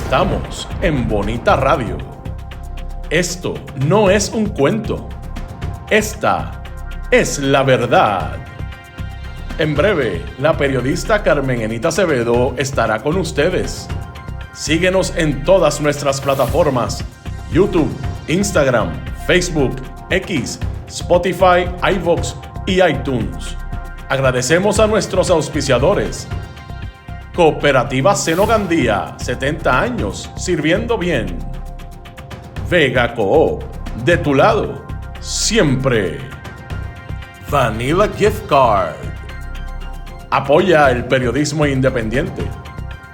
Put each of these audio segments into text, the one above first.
Estamos en Bonita Radio. Esto no es un cuento. Esta es la verdad. En breve, la periodista Carmen Enita Acevedo estará con ustedes. Síguenos en todas nuestras plataformas: YouTube, Instagram, Facebook, X, Spotify, iVoox y iTunes. Agradecemos a nuestros auspiciadores. Cooperativa Seno Gandía, 70 años sirviendo bien. Vega Coop, de tu lado, siempre. Vanilla Gift Card. Apoya el periodismo independiente.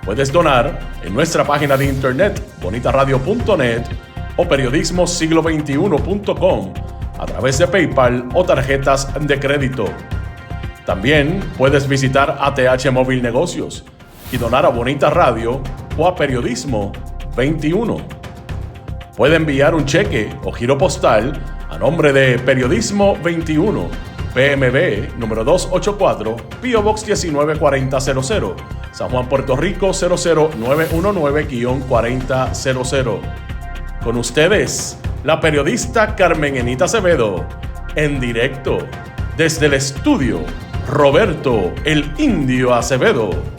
Puedes donar en nuestra página de internet bonitaradio.net o periodismosiglo21.com a través de PayPal o tarjetas de crédito. También puedes visitar ATH Móvil Negocios y donar a Bonita Radio o a Periodismo 21. Puede enviar un cheque o giro postal a nombre de Periodismo 21, PMB número 284, P.O. Box 194000, San Juan, Puerto Rico 00919-4000. Con ustedes, la periodista Carmen Enita Acevedo, en directo desde el estudio Roberto el Indio Acevedo.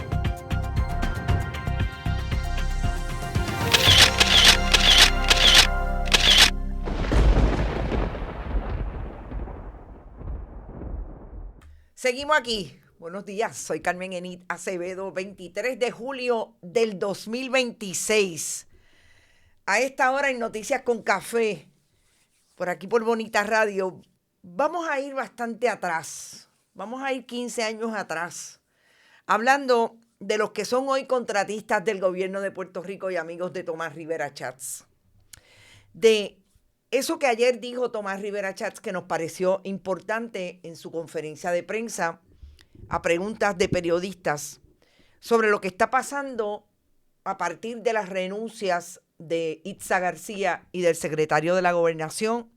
Seguimos aquí. Buenos días, soy Carmen Enit Acevedo, 23 de julio del 2026. A esta hora en Noticias con Café, por aquí por Bonita Radio, vamos a ir bastante atrás. Vamos a ir 15 años atrás, hablando de los que son hoy contratistas del gobierno de Puerto Rico y amigos de Tomás Rivera Chats. De eso que ayer dijo Tomás Rivera Chats, que nos pareció importante en su conferencia de prensa a preguntas de periodistas sobre lo que está pasando a partir de las renuncias de Itza García y del secretario de la Gobernación,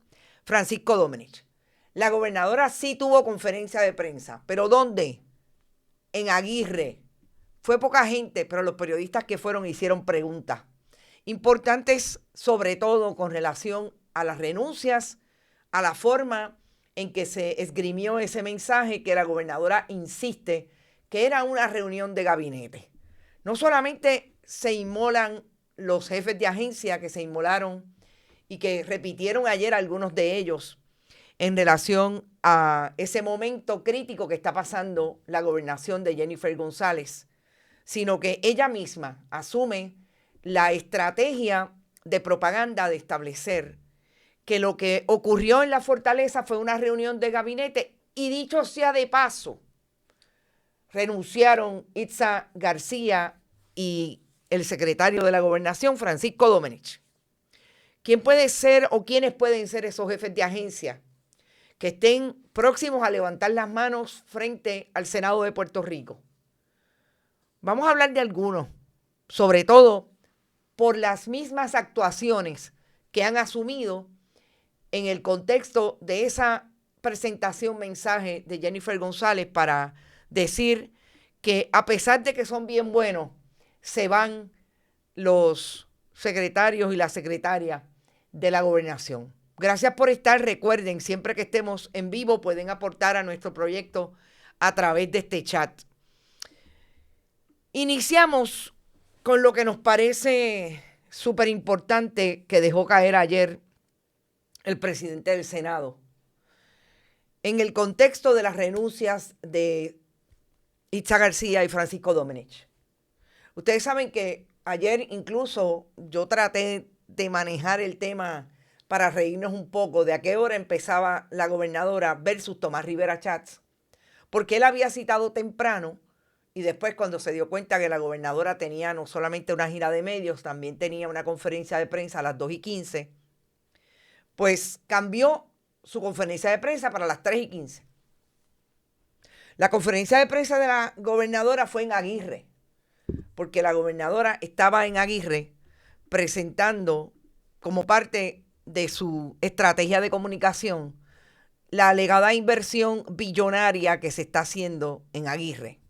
Francisco Domenech. La gobernadora sí tuvo conferencia de prensa, pero ¿dónde? En Aguirre. Fue poca gente, pero los periodistas que fueron hicieron preguntas importantes, sobre todo con relación a las renuncias, a la forma en que se esgrimió ese mensaje que la gobernadora insiste que era una reunión de gabinete. No solamente se inmolan los jefes de agencia que se inmolaron y que repitieron ayer algunos de ellos en relación a ese momento crítico que está pasando la gobernación de Jennifer González, sino que ella misma asume la estrategia de propaganda de establecer que lo que ocurrió en la Fortaleza fue una reunión de gabinete y, dicho sea de paso, renunciaron Itza García y el secretario de la Gobernación, Francisco Domenech. ¿Quién puede ser o quiénes pueden ser esos jefes de agencia que estén próximos a levantar las manos frente al Senado de Puerto Rico? Vamos a hablar de algunos, sobre todo por las mismas actuaciones que han asumido en el contexto de esa presentación mensaje de Jennifer González para decir que a pesar de que son bien buenos, se van los secretarios y la secretaria de la gobernación. Gracias por estar. Recuerden, siempre que estemos en vivo pueden aportar a nuestro proyecto a través de este chat. Iniciamos con lo que nos parece súper importante que dejó caer ayer el presidente del Senado, en el contexto de las renuncias de Itza García y Francisco Domenech. Ustedes saben que ayer incluso yo traté de manejar el tema para reírnos un poco de a qué hora empezaba la gobernadora versus Tomás Rivera Chats, porque él había citado temprano y después cuando se dio cuenta que la gobernadora tenía no solamente una gira de medios, también tenía una conferencia de prensa a las 2:15, pues cambió su conferencia de prensa para las 3:15. La conferencia de prensa de la gobernadora fue en Aguirre, porque la gobernadora estaba en Aguirre presentando como parte de su estrategia de comunicación la alegada inversión billonaria que se está haciendo en Aguirre.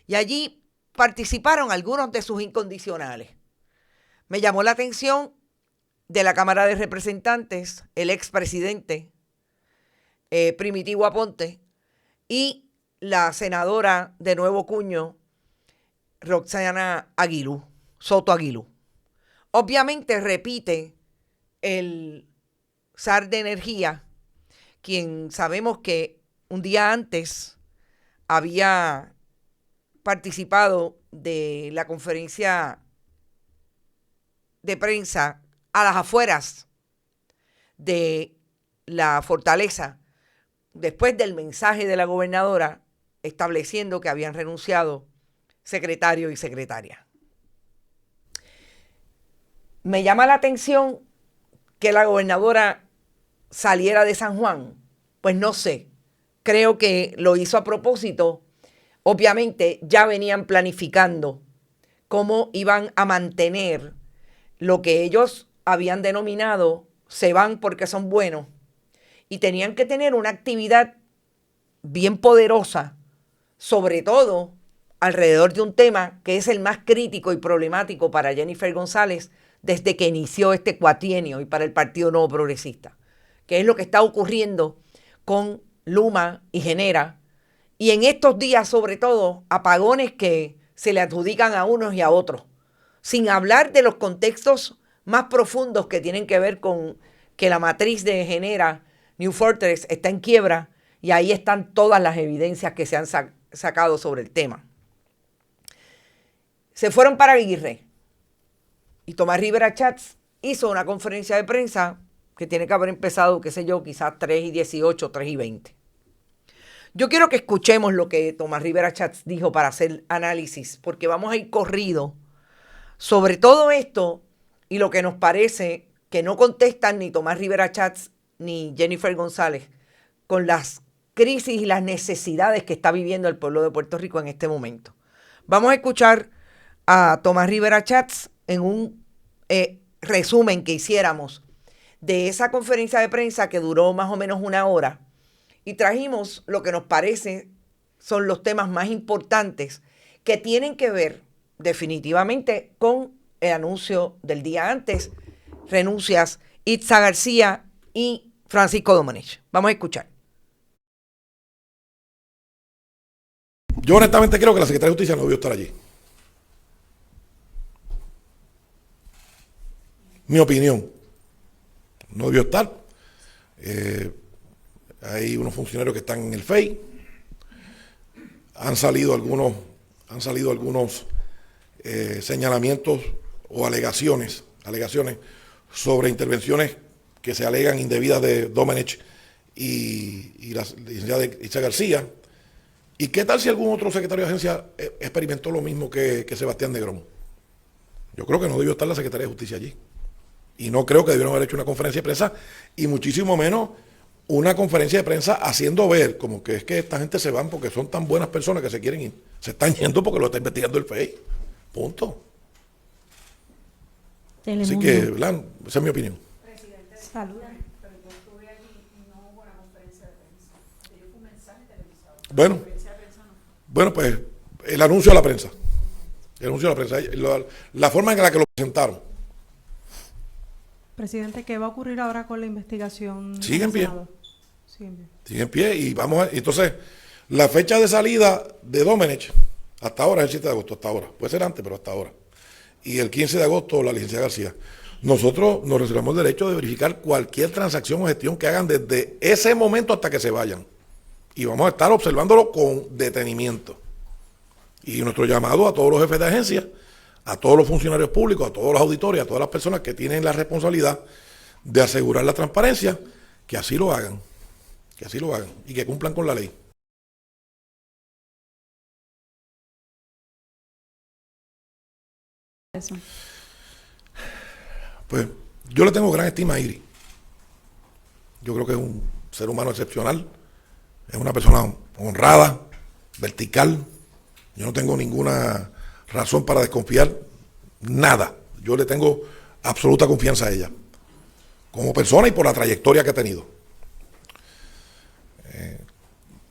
Y allí participaron algunos de sus incondicionales. Me llamó la atención de la Cámara de Representantes, el expresidente Primitivo Aponte, y la senadora de Nuevo Cuño, Roxana Aguilú, Soto Aguilú. Obviamente repite el zar de energía, quien sabemos que un día antes había participado de la conferencia de prensa a las afueras de la fortaleza, después del mensaje de la gobernadora estableciendo que habían renunciado secretario y secretaria. Me llama la atención que la gobernadora saliera de San Juan. Pues no sé, creo que lo hizo a propósito. Obviamente ya venían planificando cómo iban a mantener lo que ellos habían denominado se van porque son buenos, y tenían que tener una actividad bien poderosa, sobre todo alrededor de un tema que es el más crítico y problemático para Jennifer González desde que inició este cuatrienio y para el Partido Nuevo Progresista, que es lo que está ocurriendo con Luma y Genera, y en estos días sobre todo apagones que se le adjudican a unos y a otros, sin hablar de los contextos más profundos que tienen que ver con que la matriz de Genera, New Fortress, está en quiebra, y ahí están todas las evidencias que se han sacado sobre el tema. Se fueron para Aguirre y Tomás Rivera Chats hizo una conferencia de prensa que tiene que haber empezado, qué sé yo, quizás 3:18, 3:20. Yo quiero que escuchemos lo que Tomás Rivera Chats dijo para hacer análisis, porque vamos a ir corrido sobre todo esto y lo que nos parece que no contestan ni Tomás Rivera Chats ni Jennifer González con las crisis y las necesidades que está viviendo el pueblo de Puerto Rico en este momento. Vamos a escuchar a Tomás Rivera Chats en un resumen que hiciéramos de esa conferencia de prensa que duró más o menos 1 hora, y trajimos lo que nos parece son los temas más importantes que tienen que ver definitivamente con el anuncio del día antes, renuncias Itza García y Francisco Domenech. Vamos a escuchar. Yo honestamente creo que la Secretaría de Justicia no debió estar allí. Mi opinión, no debió estar. Hay unos funcionarios que están en el FEI. Han salido algunos señalamientos o alegaciones sobre intervenciones que se alegan indebidas de Domenech y la licenciada Itza García. ¿Y qué tal si algún otro secretario de agencia experimentó lo mismo que Sebastián Negrón? Yo creo que no debió estar la Secretaría de Justicia allí. Y no creo que debieron haber hecho una conferencia de prensa, y muchísimo menos una conferencia de prensa haciendo ver como que es que esta gente se van porque son tan buenas personas que se quieren ir. Se están yendo porque lo está investigando el FEI. Punto. Telemundo. Así que, ¿verdad? Esa es mi opinión. Presidente, saludos. Pero yo estuve allí y no hubo una conferencia de prensa. Yo fui un mensaje televisado. Bueno, pues el anuncio a la prensa. El anuncio a la prensa. La forma en la que lo presentaron. Presidente, ¿qué va a ocurrir ahora con la investigación? Sigue en pie. Sigue en pie y vamos a... Entonces, la fecha de salida de Domenech, hasta ahora es el 7 de agosto, hasta ahora. Puede ser antes, pero hasta ahora. Y el 15 de agosto, la licenciada García. Nosotros nos reservamos el derecho de verificar cualquier transacción o gestión que hagan desde ese momento hasta que se vayan. Y vamos a estar observándolo con detenimiento. Y nuestro llamado a todos los jefes de agencia, a todos los funcionarios públicos, a todos los auditores, a todas las personas que tienen la responsabilidad de asegurar la transparencia, que así lo hagan y que cumplan con la ley. Eso. Pues yo le tengo gran estima a Iris. Yo creo que es un ser humano excepcional, es una persona honrada, vertical. Yo no tengo ninguna razón para desconfiar, nada. Yo le tengo absoluta confianza a ella, como persona y por la trayectoria que ha tenido.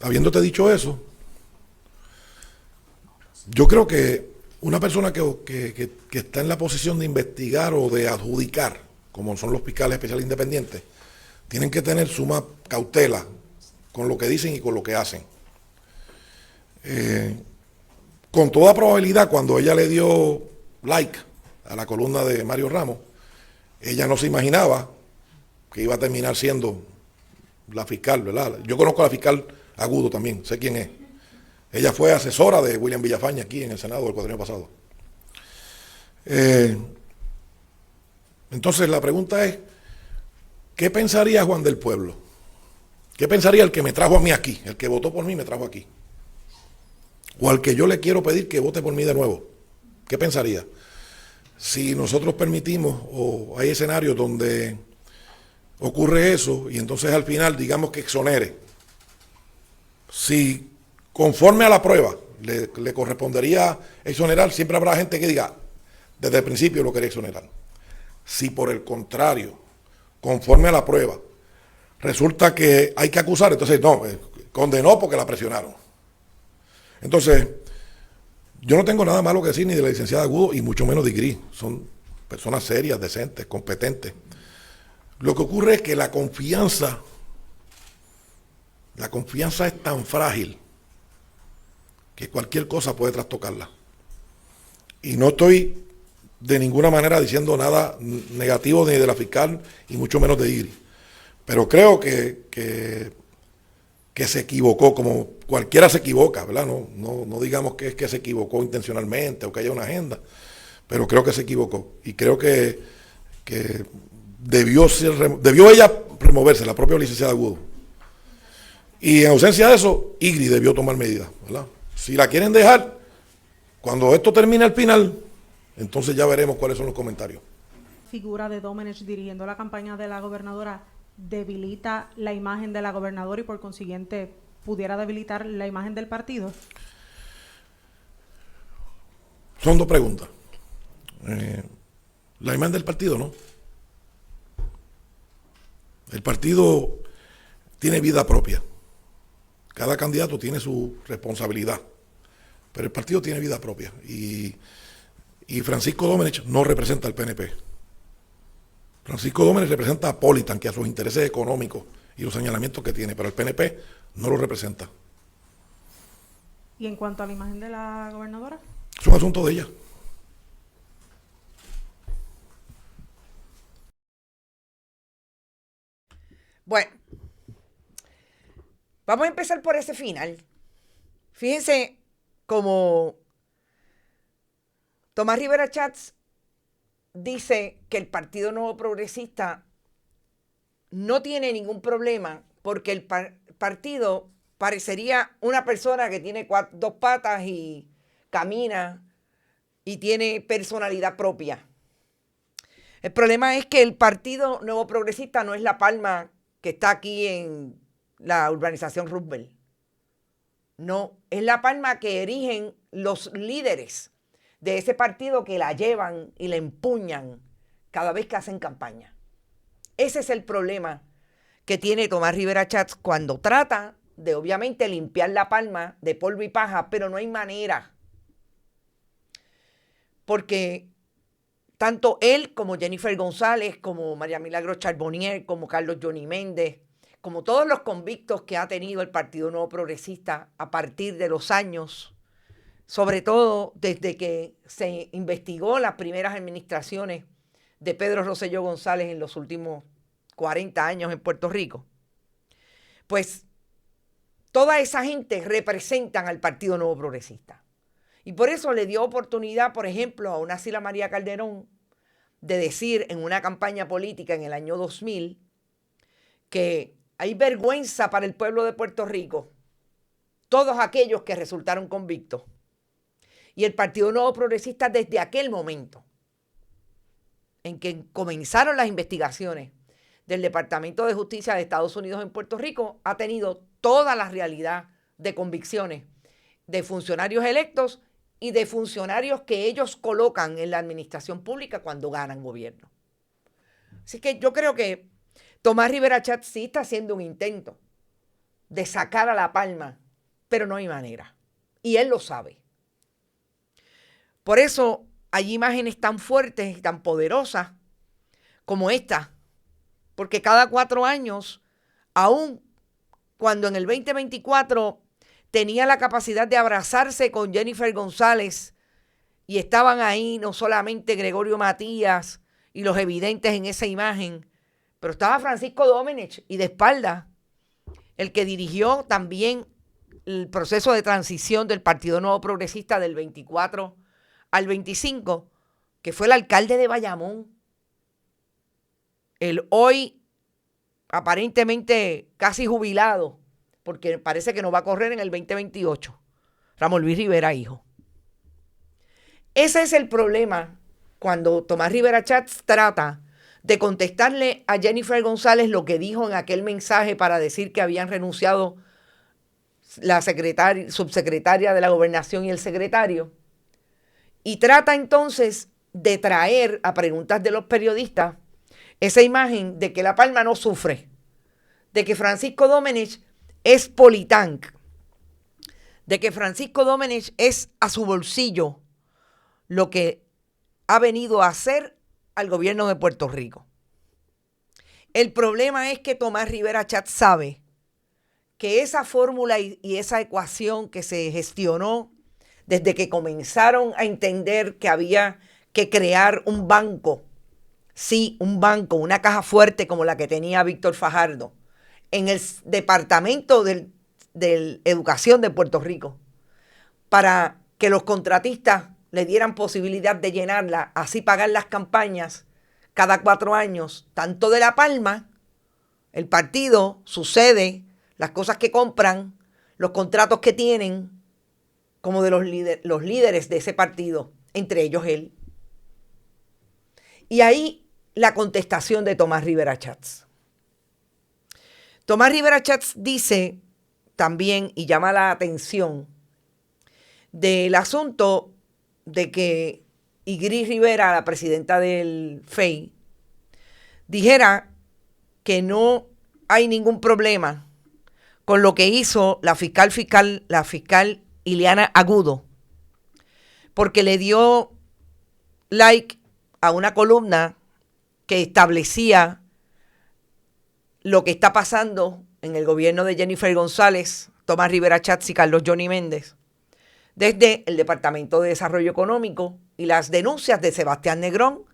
Habiéndote dicho eso, yo creo que una persona que está en la posición de investigar o de adjudicar, como son los fiscales especiales independientes, tienen que tener suma cautela con lo que dicen y con lo que hacen. Con toda probabilidad, cuando ella le dio like a la columna de Mario Ramos, ella no se imaginaba que iba a terminar siendo la fiscal, ¿verdad? Yo conozco a la fiscal Agudo también, sé quién es. Ella fue asesora de William Villafañe aquí en el Senado el cuatrienio pasado. Entonces la pregunta es, ¿qué pensaría Juan del Pueblo? ¿Qué pensaría el que me trajo a mí aquí? El que votó por mí me trajo aquí. O al que yo le quiero pedir que vote por mí de nuevo. ¿Qué pensaría? Si nosotros permitimos, o hay escenarios donde ocurre eso, y entonces al final digamos que exonere. Si conforme a la prueba le correspondería exonerar, siempre habrá gente que diga, desde el principio lo quería exonerar. Si por el contrario, conforme a la prueba, resulta que hay que acusar, entonces no, condenó porque la presionaron. Entonces, yo no tengo nada malo que decir ni de la licenciada Agudo y mucho menos de Gris. Son personas serias, decentes, competentes. Lo que ocurre es que la confianza es tan frágil que cualquier cosa puede trastocarla. Y no estoy de ninguna manera diciendo nada negativo ni de la fiscal y mucho menos de Igri. Pero creo que se equivocó, como cualquiera se equivoca, ¿verdad? No digamos que es que se equivocó intencionalmente o que haya una agenda, pero creo que se equivocó. Y creo que debió ella removerse, la propia licenciada Agudo. Y en ausencia de eso, Igri debió tomar medidas, ¿verdad? Si la quieren dejar, cuando esto termine al final, entonces ya veremos cuáles son los comentarios. Figura de Domenech dirigiendo la campaña de la gobernadora debilita la imagen de la gobernadora y por consiguiente pudiera debilitar la imagen del partido. Son dos preguntas. La imagen del partido, ¿no? El partido tiene vida propia. Cada candidato tiene su responsabilidad, pero el partido tiene vida propia. Y Francisco Domenech no representa al PNP. Francisco Domenech representa a Politan, que a sus intereses económicos y los señalamientos que tiene, pero el PNP no lo representa. ¿Y en cuanto a la imagen de la gobernadora? Es un asunto de ella. Bueno, vamos a empezar por ese final. Fíjense cómo Tomás Rivera Chats dice que el Partido Nuevo Progresista no tiene ningún problema porque el partido parecería una persona que tiene dos patas y camina y tiene personalidad propia. El problema es que el Partido Nuevo Progresista no es la palma que está aquí en la urbanización Roosevelt. No, es la palma que erigen los líderes de ese partido que la llevan y la empuñan cada vez que hacen campaña. Ese es el problema que tiene Tomás Rivera Chats cuando trata de obviamente limpiar la palma de polvo y paja, pero no hay manera. Porque tanto él como Jennifer González, como María Milagros Charbonnier, como Carlos Johnny Méndez, como todos los convictos que ha tenido el Partido Nuevo Progresista a partir de los años, sobre todo desde que se investigó las primeras administraciones de Pedro Rosselló González en los últimos 40 años en Puerto Rico, pues toda esa gente representan al Partido Nuevo Progresista. Y por eso le dio oportunidad, por ejemplo, a una Sila María Calderón de decir en una campaña política en el año 2000 que hay vergüenza para el pueblo de Puerto Rico, todos aquellos que resultaron convictos. Y el Partido Nuevo Progresista desde aquel momento en que comenzaron las investigaciones del Departamento de Justicia de Estados Unidos en Puerto Rico ha tenido toda la realidad de convicciones de funcionarios electos y de funcionarios que ellos colocan en la administración pública cuando ganan gobierno. Así que yo creo que Tomás Rivera Chats sí está haciendo un intento de sacar a la palma, pero no hay manera. Y él lo sabe. Por eso hay imágenes tan fuertes y tan poderosas como esta, porque cada 4 años, aún cuando en el 2024 tenía la capacidad de abrazarse con Jennifer González y estaban ahí no solamente Gregorio Matías y los evidentes en esa imagen, pero estaba Francisco Domenech y de espalda, el que dirigió también el proceso de transición del Partido Nuevo Progresista del 24 al 25, que fue el alcalde de Bayamón, el hoy aparentemente casi jubilado, porque parece que no va a correr en el 2028, Ramón Luis Rivera, hijo. Ese es el problema cuando Tomás Rivera Chats trata de contestarle a Jennifer González lo que dijo en aquel mensaje para decir que habían renunciado la subsecretaria de la Gobernación y el secretario, y trata entonces de traer a preguntas de los periodistas esa imagen de que La Palma no sufre, de que Francisco Domenech es politank, de que Francisco Domenech es a su bolsillo lo que ha venido a hacer al gobierno de Puerto Rico. El problema es que Tomás Rivera Chats sabe que esa fórmula y esa ecuación que se gestionó desde que comenzaron a entender que había que crear un banco, sí, un banco, una caja fuerte como la que tenía Víctor Fajardo, en el Departamento de Educación de Puerto Rico, para que los contratistas le dieran posibilidad de llenarla, así pagar las campañas cada 4 años, tanto de La Palma, el partido, su sede, las cosas que compran, los contratos que tienen, como de los líderes de ese partido, entre ellos él. Y ahí la contestación de Tomás Rivera Chats. Tomás Rivera Chats dice también, y llama la atención, del asunto de que Igris Rivera, la presidenta del FEI, dijera que no hay ningún problema con lo que hizo la fiscal Ileana Agudo, porque le dio like a una columna que establecía lo que está pasando en el gobierno de Jennifer González, Tomás Rivera Chats y Carlos Johnny Méndez, desde el Departamento de Desarrollo Económico y las denuncias de Sebastián Negrón,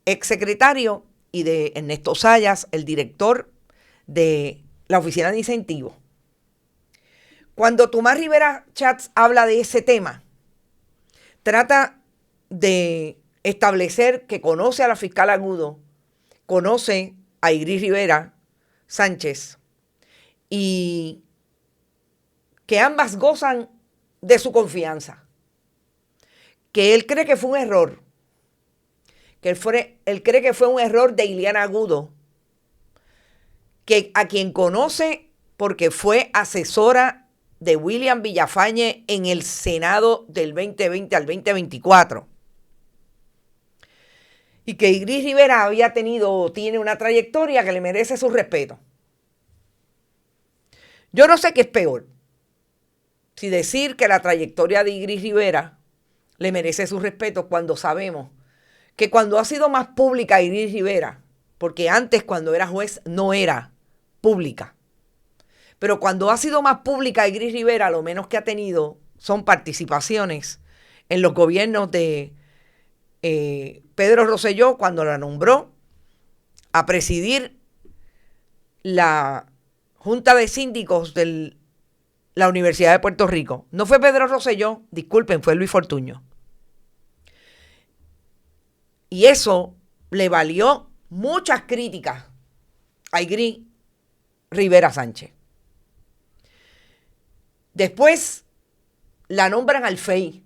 exsecretario, y de Ernesto Sayas, el director de la Oficina de Incentivos. Cuando Tomás Rivera Chats habla de ese tema, trata de establecer que conoce a la fiscal Agudo, conoce a Igris Rivera Sánchez y que ambas gozan de su confianza, que él cree que fue un error, que él cree que fue un error de Ileana Agudo, que a quien conoce porque fue asesora de William Villafañe en el Senado del 2020 al 2024. Y que Igris Rivera tiene una trayectoria que le merece su respeto. Yo no sé qué es peor, si decir que la trayectoria de Igris Rivera le merece su respeto cuando sabemos que cuando ha sido más pública Igris Rivera, porque antes cuando era juez no era pública, pero cuando ha sido más pública Igris Rivera, lo menos que ha tenido son participaciones en los gobiernos de Pedro Rosselló, cuando la nombró a presidir la Junta de Síndicos de la Universidad de Puerto Rico. No fue Pedro Rosselló, disculpen, fue Luis Fortuño. Y eso le valió muchas críticas a Igris Rivera Sánchez. Después la nombran al FEI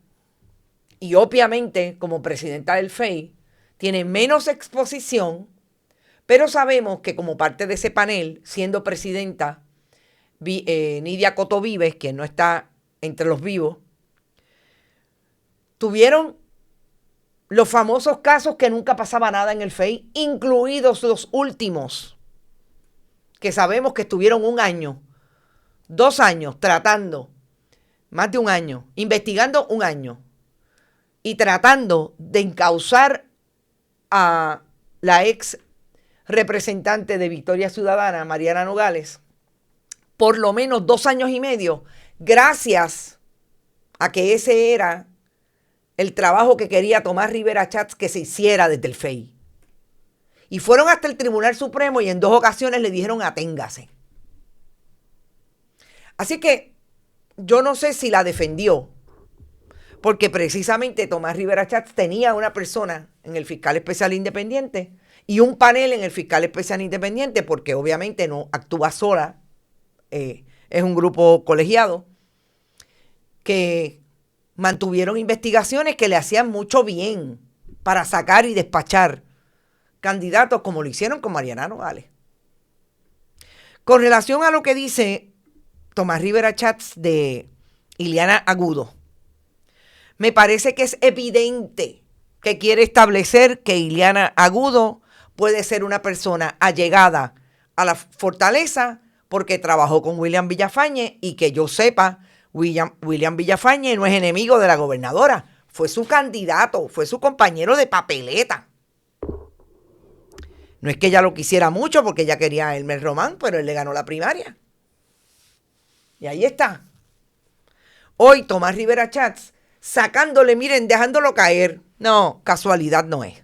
y obviamente como presidenta del FEI tiene menos exposición, pero sabemos que como parte de ese panel, siendo presidenta Nidia Coto Vives, que no está entre los vivos, tuvieron los famosos casos que nunca pasaba nada en el FEI, incluidos los últimos, que sabemos que estuvieron 1 año, 2 años tratando, más de 1 año, investigando 1 año, y tratando de encauzar a la ex representante de Victoria Ciudadana, Mariana Nogales, por lo menos 2 años y medio, gracias a que ese era el trabajo que quería Tomás Rivera Chats que se hiciera desde el FEI. Y fueron hasta el Tribunal Supremo y en 2 ocasiones le dijeron aténgase. Así que yo no sé si la defendió, porque precisamente Tomás Rivera Chats tenía una persona en el Fiscal Especial Independiente y un panel en el Fiscal Especial Independiente, porque obviamente no actúa sola, es un grupo colegiado, que mantuvieron investigaciones que le hacían mucho bien para sacar y despachar candidatos como lo hicieron con Mariana Nogales. Con relación a lo que dice Tomás Rivera Chats de Ileana Agudo, me parece que es evidente que quiere establecer que Ileana Agudo puede ser una persona allegada a la fortaleza porque trabajó con William Villafañe y que yo sepa, William Villafañe no es enemigo de la gobernadora, fue su candidato, fue su compañero de papeleta. No es que ella lo quisiera mucho porque ella quería a Elmer Román, pero él le ganó la primaria. Y ahí está. Hoy Tomás Rivera Chats sacándole, miren, dejándolo caer. No, casualidad no es.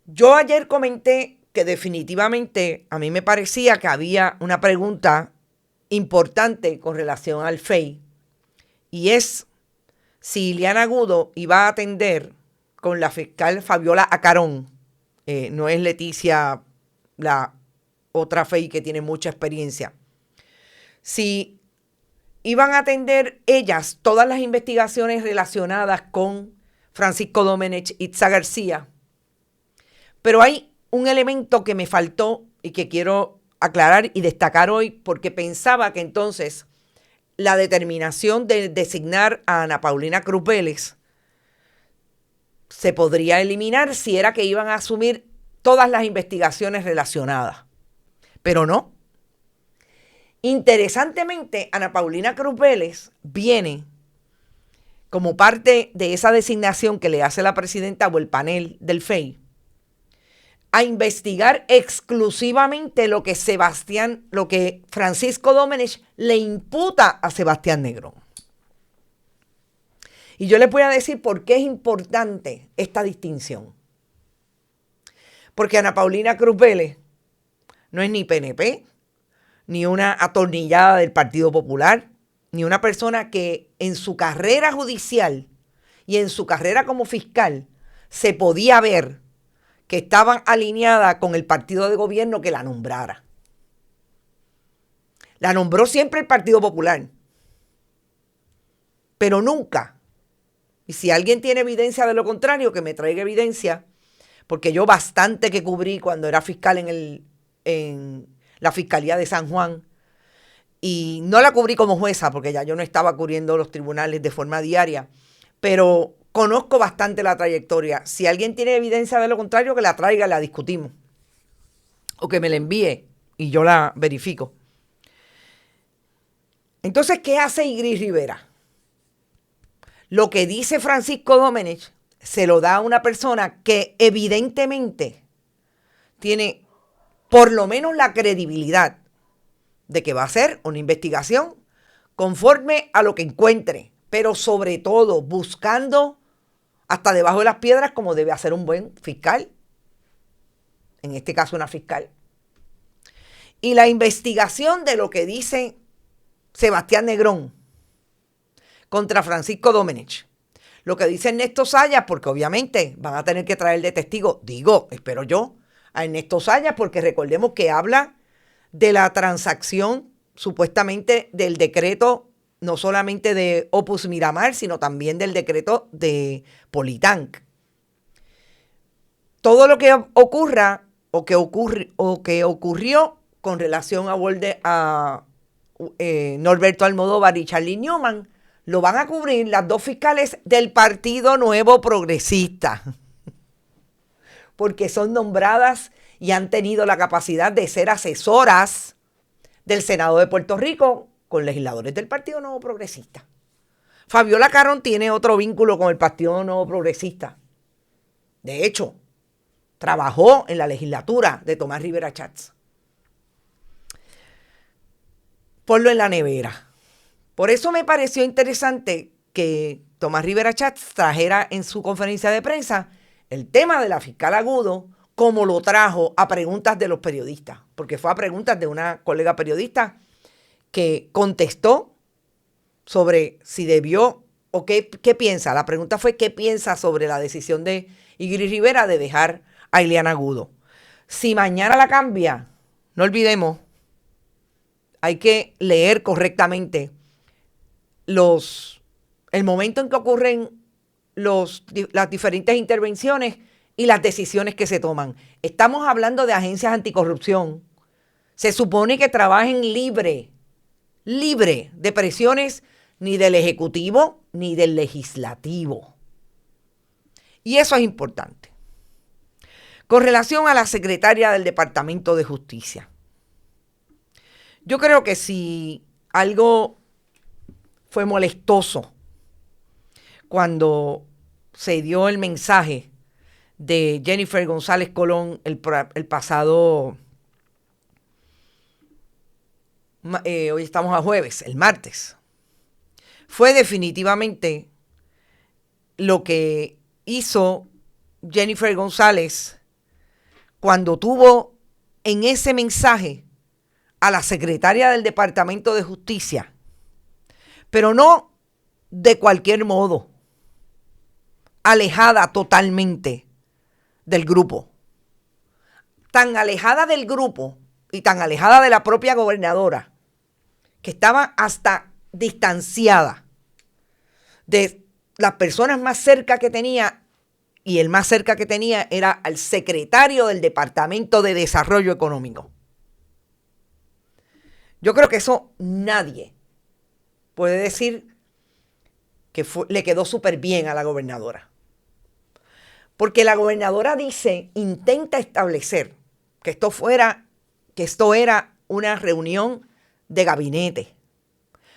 Yo ayer comenté que definitivamente a mí me parecía que había una pregunta importante con relación al FEI, y es si Ileana Agudo iba a atender con la fiscal Fabiola Acarón, no es Leticia, la otra FEI que tiene mucha experiencia, si iban a atender ellas todas las investigaciones relacionadas con Francisco Domenech y Itza García. Pero hay un elemento que me faltó y que quiero aclarar y destacar hoy, porque pensaba que entonces la determinación de designar a Ana Paulina Cruz Vélez se podría eliminar si era que iban a asumir todas las investigaciones relacionadas. Pero no. Interesantemente, Ana Paulina Cruz Vélez viene como parte de esa designación que le hace la presidenta o el panel del FEI a investigar exclusivamente lo que Francisco Domenech le imputa a Sebastián Negrón. Y yo les voy a decir por qué es importante esta distinción. Porque Ana Paulina Cruz Vélez no es ni PNP, ni una atornillada del Partido Popular, ni una persona que en su carrera judicial y en su carrera como fiscal se podía ver que estaban alineadas con el partido de gobierno que la nombrara. La nombró siempre el Partido Popular, pero nunca. Y si alguien tiene evidencia de lo contrario, que me traiga evidencia, porque yo bastante que cubrí cuando era fiscal en la Fiscalía de San Juan, y no la cubrí como jueza, porque ya yo no estaba cubriendo los tribunales de forma diaria, pero conozco bastante la trayectoria. Si alguien tiene evidencia de lo contrario, que la traiga, la discutimos. O que me la envíe y yo la verifico. Entonces, ¿qué hace Igris Rivera? Lo que dice Francisco Domenech se lo da a una persona que evidentemente tiene por lo menos la credibilidad de que va a hacer una investigación conforme a lo que encuentre, pero sobre todo buscando hasta debajo de las piedras como debe hacer un buen fiscal, en este caso una fiscal. Y la investigación de lo que dice Sebastián Negrón contra Francisco Domenech, lo que dice Ernesto Sayas, porque obviamente van a tener que traer de testigo, espero yo, a Ernesto Sayas, porque recordemos que habla de la transacción supuestamente del decreto, no solamente de Opus Miramar, sino también del decreto de Politanc. Todo lo que ocurra o que ocurrió con relación a Norberto Almodóvar y Charlie Newman, lo van a cubrir las 2 fiscales del Partido Nuevo Progresista, porque son nombradas y han tenido la capacidad de ser asesoras del Senado de Puerto Rico con legisladores del Partido Nuevo Progresista. Fabiola Carón tiene otro vínculo con el Partido Nuevo Progresista. De hecho, trabajó en la legislatura de Tomás Rivera Chats. Ponlo en la nevera. Por eso me pareció interesante que Tomás Rivera Chats trajera en su conferencia de prensa el tema de la fiscal Agudo, como lo trajo a preguntas de los periodistas, porque fue a preguntas de una colega periodista que contestó sobre si debió o qué piensa. La pregunta fue qué piensa sobre la decisión de Igris Rivera de dejar a Ileana Agudo. Si mañana la cambia, no olvidemos, hay que leer correctamente el momento en que ocurren las diferentes intervenciones y las decisiones que se toman. Estamos hablando de agencias anticorrupción. Se supone que trabajen libre de presiones ni del Ejecutivo ni del Legislativo. Y eso es importante. Con relación a la secretaria del Departamento de Justicia, yo creo que si algo fue molestoso cuando se dio el mensaje de Jennifer González Colón el pasado, hoy estamos a jueves, el martes, fue definitivamente lo que hizo Jennifer González cuando tuvo en ese mensaje a la secretaria del Departamento de Justicia, pero no de cualquier modo, alejada totalmente del grupo. Tan alejada del grupo y tan alejada de la propia gobernadora, que estaba hasta distanciada de las personas más cerca que tenía, y el más cerca que tenía era al secretario del Departamento de Desarrollo Económico. Yo creo que eso nadie puede decir que le quedó súper bien a la gobernadora. Porque la gobernadora intenta establecer que esto era una reunión de gabinete.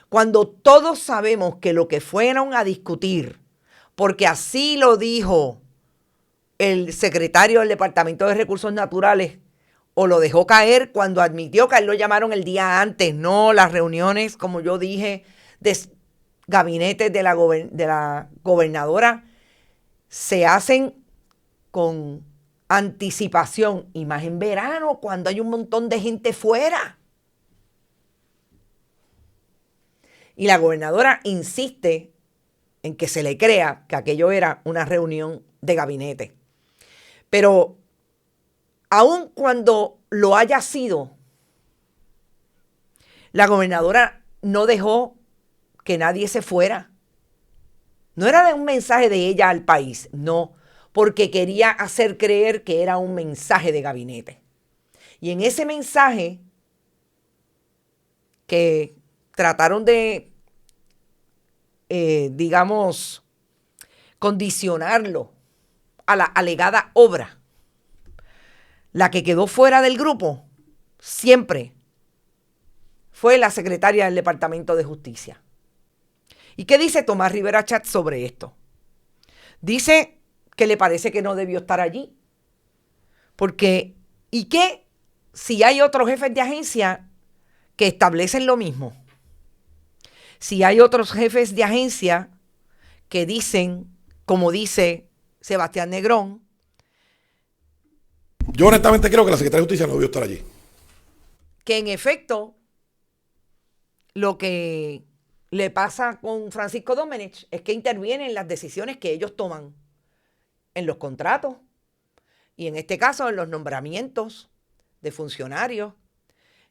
Cuando todos sabemos que lo que fueron a discutir, porque así lo dijo el secretario del Departamento de Recursos Naturales, o lo dejó caer cuando admitió que a él lo llamaron el día antes, no las reuniones, como yo dije, de gabinetes de la gobernadora se hacen con anticipación, y más en verano cuando hay un montón de gente fuera. Y la gobernadora insiste en que se le crea que aquello era una reunión de gabinete. Pero aun cuando lo haya sido, la gobernadora no dejó que nadie se fuera. No era de un mensaje de ella al país, no, porque quería hacer creer que era un mensaje de gabinete. Y en ese mensaje que trataron de, condicionarlo a la alegada obra, la que quedó fuera del grupo siempre fue la secretaria del Departamento de Justicia. ¿Y qué dice Tomás Rivera Chats sobre esto? Dice que le parece que no debió estar allí. Porque, ¿y qué si hay otros jefes de agencia que establecen lo mismo? Si hay otros jefes de agencia que dicen, como dice Sebastián Negrón. Yo honestamente creo que la secretaria de Justicia no debió estar allí. Que en efecto, lo que le pasa con Francisco Domenech es que interviene en las decisiones que ellos toman, en los contratos, y en este caso en los nombramientos de funcionarios,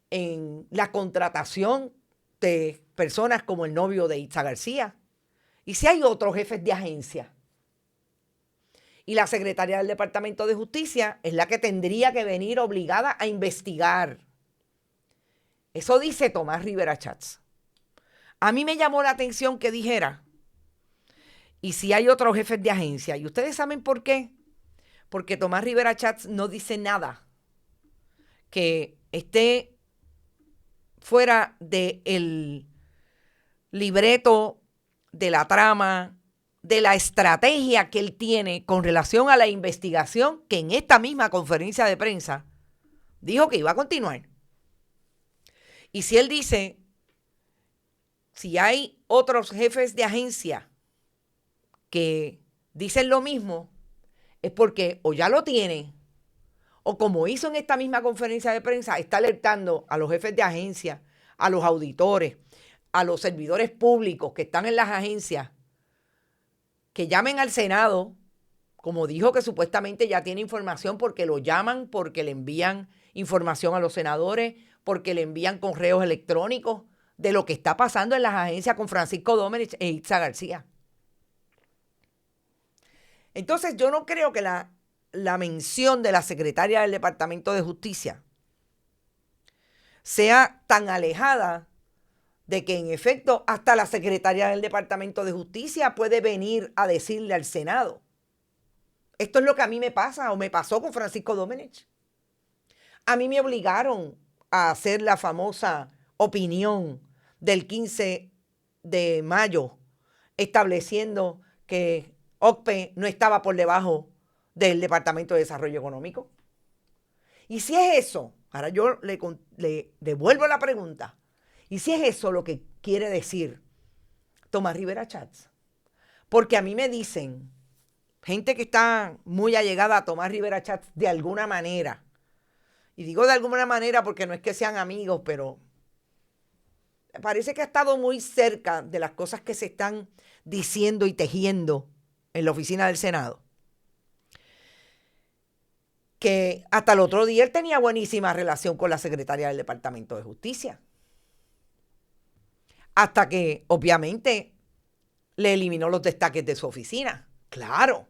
en la contratación de personas como el novio de Itza García. Y si hay otros jefes de agencia. Y la secretaria del Departamento de Justicia es la que tendría que venir obligada a investigar. Eso dice Tomás Rivera Chats. A mí me llamó la atención que dijera, y si hay otros jefes de agencia, y ustedes saben por qué, porque Tomás Rivera Chats no dice nada que esté fuera del libreto de la trama, de la estrategia que él tiene con relación a la investigación que en esta misma conferencia de prensa dijo que iba a continuar. Y si él dice, si hay otros jefes de agencia que dicen lo mismo, es porque o ya lo tiene, o como hizo en esta misma conferencia de prensa, está alertando a los jefes de agencia, a los auditores, a los servidores públicos que están en las agencias, que llamen al Senado, como dijo que supuestamente ya tiene información porque lo llaman, porque le envían información a los senadores, porque le envían correos electrónicos de lo que está pasando en las agencias con Francisco Domenech e Itza García. Entonces yo no creo que la mención de la secretaria del Departamento de Justicia sea tan alejada de que en efecto hasta la secretaria del Departamento de Justicia puede venir a decirle al Senado. Esto es lo que a mí me pasa o me pasó con Francisco Domenech. A mí me obligaron a hacer la famosa opinión del 15 de mayo estableciendo que OCPE no estaba por debajo del Departamento de Desarrollo Económico. Y si es eso, ahora yo le devuelvo la pregunta, y si es eso lo que quiere decir Tomás Rivera Schatz, porque a mí me dicen, gente que está muy allegada a Tomás Rivera Schatz de alguna manera, y digo de alguna manera porque no es que sean amigos, pero parece que ha estado muy cerca de las cosas que se están diciendo y tejiendo en la oficina del Senado, que hasta el otro día él tenía buenísima relación con la secretaria del Departamento de Justicia. Hasta que, obviamente, le eliminó los destaques de su oficina. Claro.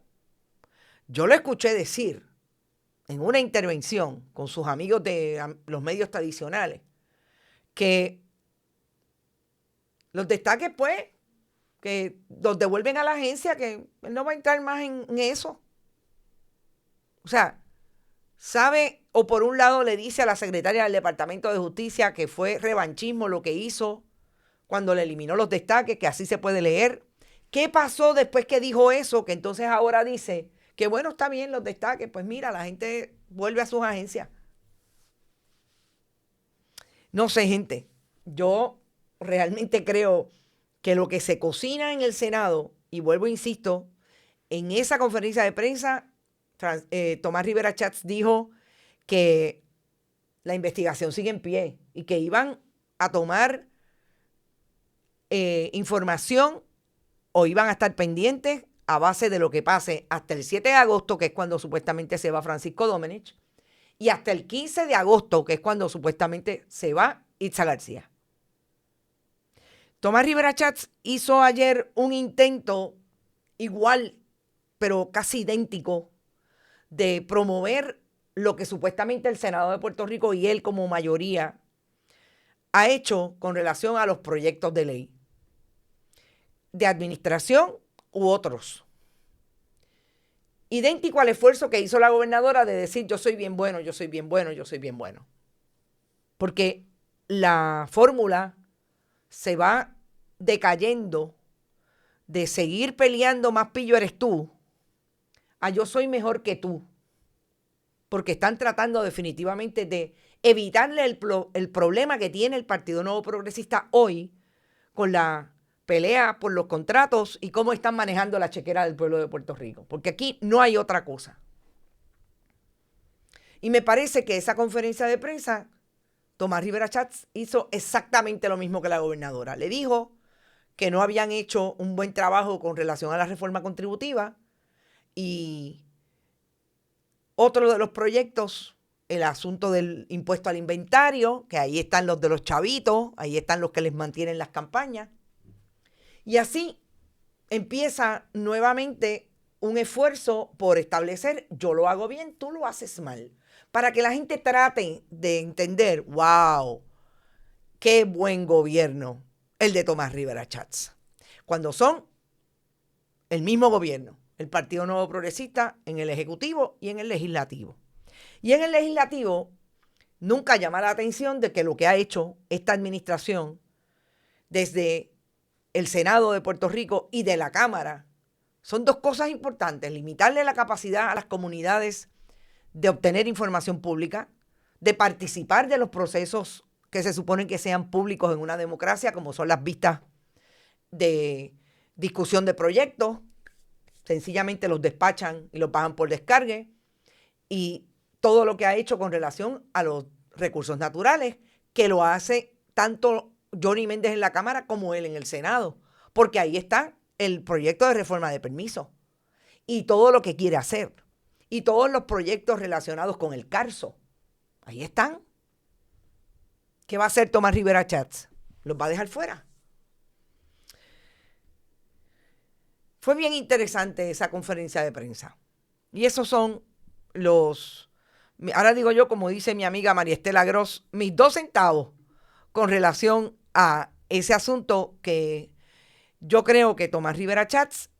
Yo lo escuché decir en una intervención con sus amigos de los medios tradicionales que los destaques, pues, que los devuelven a la agencia, que él no va a entrar más en eso. O sea, sabe, o por un lado le dice a la secretaria del Departamento de Justicia que fue revanchismo lo que hizo cuando le eliminó los destaques, que así se puede leer. ¿Qué pasó después que dijo eso? Que entonces ahora dice que bueno, está bien los destaques, pues mira, la gente vuelve a sus agencias. No sé, gente, yo realmente creo que lo que se cocina en el Senado, y vuelvo, insisto, en esa conferencia de prensa, Tomás Rivera Schatz dijo que la investigación sigue en pie y que iban a tomar información o iban a estar pendientes a base de lo que pase hasta el 7 de agosto, que es cuando supuestamente se va Francisco Domenech, y hasta el 15 de agosto, que es cuando supuestamente se va Itza García. Tomás Rivera Schatz hizo ayer un intento igual, pero casi idéntico, de promover lo que supuestamente el Senado de Puerto Rico y él como mayoría ha hecho con relación a los proyectos de ley de administración u otros. Idéntico al esfuerzo que hizo la gobernadora de decir yo soy bien bueno, yo soy bien bueno, yo soy bien bueno. Porque la fórmula se va decayendo de seguir peleando más pillo eres tú a yo soy mejor que tú. Porque están tratando definitivamente de evitarle el problema que tiene el Partido Nuevo Progresista hoy con la pelea por los contratos y cómo están manejando la chequera del pueblo de Puerto Rico. Porque aquí no hay otra cosa. Y me parece que esa conferencia de prensa, Tomás Rivera Schatz hizo exactamente lo mismo que la gobernadora. Le dijo que no habían hecho un buen trabajo con relación a la reforma contributiva y otro de los proyectos, el asunto del impuesto al inventario, que ahí están los de los chavitos, ahí están los que les mantienen las campañas. Y así empieza nuevamente un esfuerzo por establecer yo lo hago bien, tú lo haces mal. Para que la gente trate de entender, wow, qué buen gobierno el de Tomás Rivera Schatz. Cuando son el mismo gobierno, el Partido Nuevo Progresista en el Ejecutivo y en el Legislativo. Y en el Legislativo nunca llama la atención de que lo que ha hecho esta administración desde el Senado de Puerto Rico y de la Cámara son dos cosas importantes: limitarle la capacidad a las comunidades de obtener información pública, de participar de los procesos que se suponen que sean públicos en una democracia, como son las vistas de discusión de proyectos. Sencillamente los despachan y los bajan por descargue, y todo lo que ha hecho con relación a los recursos naturales, que lo hace tanto Johnny Méndez en la Cámara como él en el Senado, porque ahí está el proyecto de reforma de permiso y todo lo que quiere hacer, y todos los proyectos relacionados con el Carso. Ahí están. ¿Qué va a hacer Tomás Rivera Schatz? ¿Los va a dejar fuera? Fue bien interesante esa conferencia de prensa. Y esos son ahora digo yo, como dice mi amiga María Estela Gross, mis 2 centavos con relación a ese asunto que yo creo que Tomás Rivera Schatz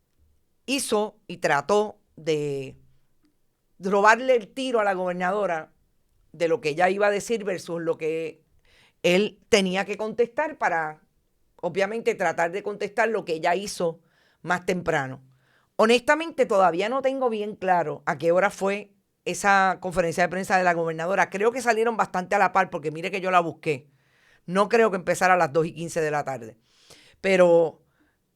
hizo y trató de robarle el tiro a la gobernadora de lo que ella iba a decir versus lo que él tenía que contestar, para obviamente tratar de contestar lo que ella hizo más temprano. Honestamente, todavía no tengo bien claro a qué hora fue esa conferencia de prensa de la gobernadora. Creo que salieron bastante a la par, porque mire que yo la busqué. No creo que empezara a las 2:15 de la tarde. Pero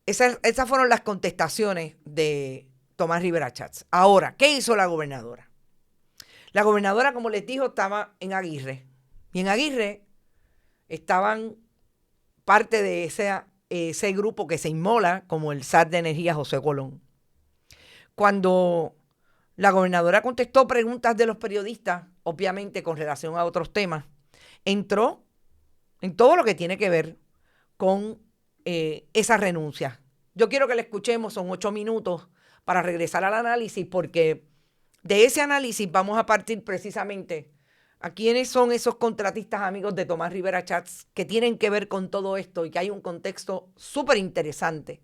esas fueron las contestaciones de Tomás Rivera Schatz. Ahora, ¿qué hizo la gobernadora? La gobernadora, como les dijo, estaba en Aguirre. Y en Aguirre estaban parte de ese grupo que se inmola como el SAT de Energía José Colón. Cuando la gobernadora contestó preguntas de los periodistas, obviamente con relación a otros temas, entró en todo lo que tiene que ver con esa renuncia. Yo quiero que la escuchemos, son 8 minutos para regresar al análisis, porque de ese análisis vamos a partir precisamente a quiénes son esos contratistas amigos de Tomás Rivera Schatz que tienen que ver con todo esto, y que hay un contexto súper interesante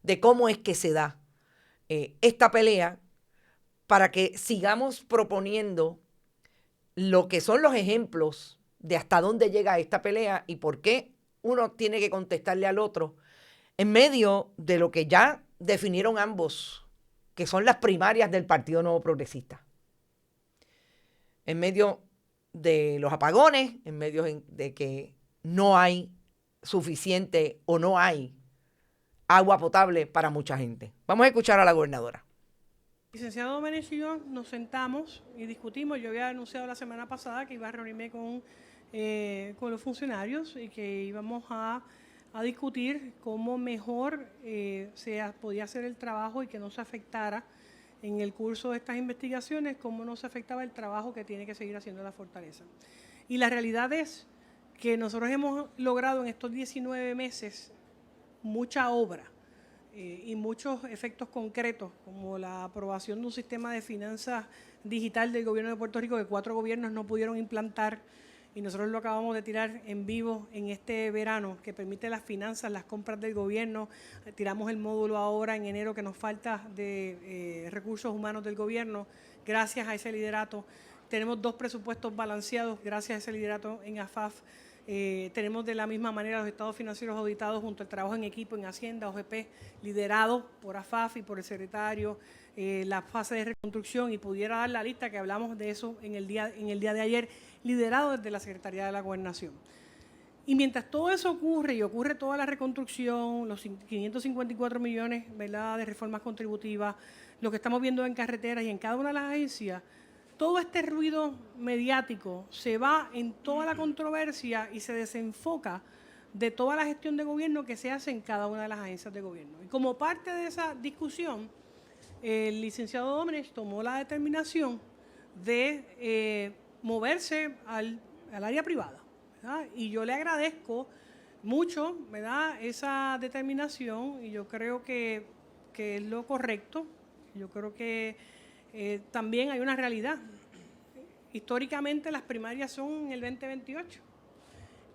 de cómo es que se da esta pelea, para que sigamos proponiendo lo que son los ejemplos de hasta dónde llega esta pelea y por qué uno tiene que contestarle al otro en medio de lo que ya definieron ambos, que son las primarias del Partido Nuevo Progresista. En medio de los apagones, en medio de que no hay suficiente o no hay agua potable para mucha gente. Vamos a escuchar a la gobernadora. Licenciado Domenech y yo nos sentamos y discutimos. Yo había anunciado la semana pasada que iba a reunirme con los funcionarios y que íbamos a discutir cómo mejor podía hacer el trabajo y que no se afectara en el curso de estas investigaciones, cómo no se afectaba el trabajo que tiene que seguir haciendo la Fortaleza. Y la realidad es que nosotros hemos logrado en estos 19 meses mucha obra y muchos efectos concretos, como la aprobación de un sistema de finanzas digital del gobierno de Puerto Rico que 4 gobiernos no pudieron implantar, y nosotros lo acabamos de tirar en vivo en este verano, que permite las finanzas, las compras del gobierno. Tiramos el módulo ahora en enero que nos falta de recursos humanos del gobierno, gracias a ese liderato. Tenemos 2 presupuestos balanceados gracias a ese liderato en AFAF. Tenemos de la misma manera los estados financieros auditados junto al trabajo en equipo en Hacienda, OGP, liderado por AFAF y por el secretario, la fase de reconstrucción, y pudiera dar la lista que hablamos de eso en el día de ayer, liderado desde la Secretaría de la Gobernación. Y mientras todo eso ocurre, y ocurre toda la reconstrucción, los 554 millones, ¿verdad?, de reformas contributivas, lo que estamos viendo en carreteras y en cada una de las agencias, todo este ruido mediático se va en toda la controversia y se desenfoca de toda la gestión de gobierno que se hace en cada una de las agencias de gobierno. Y como parte de esa discusión, el licenciado Domenech tomó la determinación de moverse al área privada, ¿verdad? Y yo le agradezco mucho, ¿verdad?, esa determinación, y yo creo que es lo correcto. Yo creo que también hay una realidad. Históricamente las primarias son en el 2028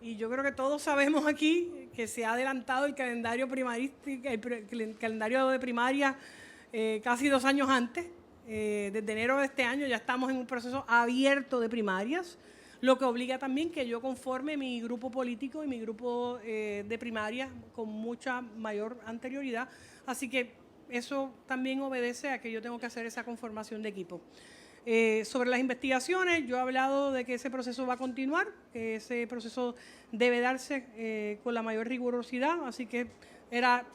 y yo creo que todos sabemos aquí que se ha adelantado el calendario el calendario de primaria casi 2 años antes. Desde enero de este año ya estamos en un proceso abierto de primarias. lo que obliga también que yo conforme mi grupo político y mi grupo de primaria con mucha mayor anterioridad, así que eso también obedece a que yo tengo que hacer esa conformación de equipo. Sobre las investigaciones, yo he hablado de que ese proceso va a continuar, que ese proceso debe darse con la mayor rigurosidad, así que era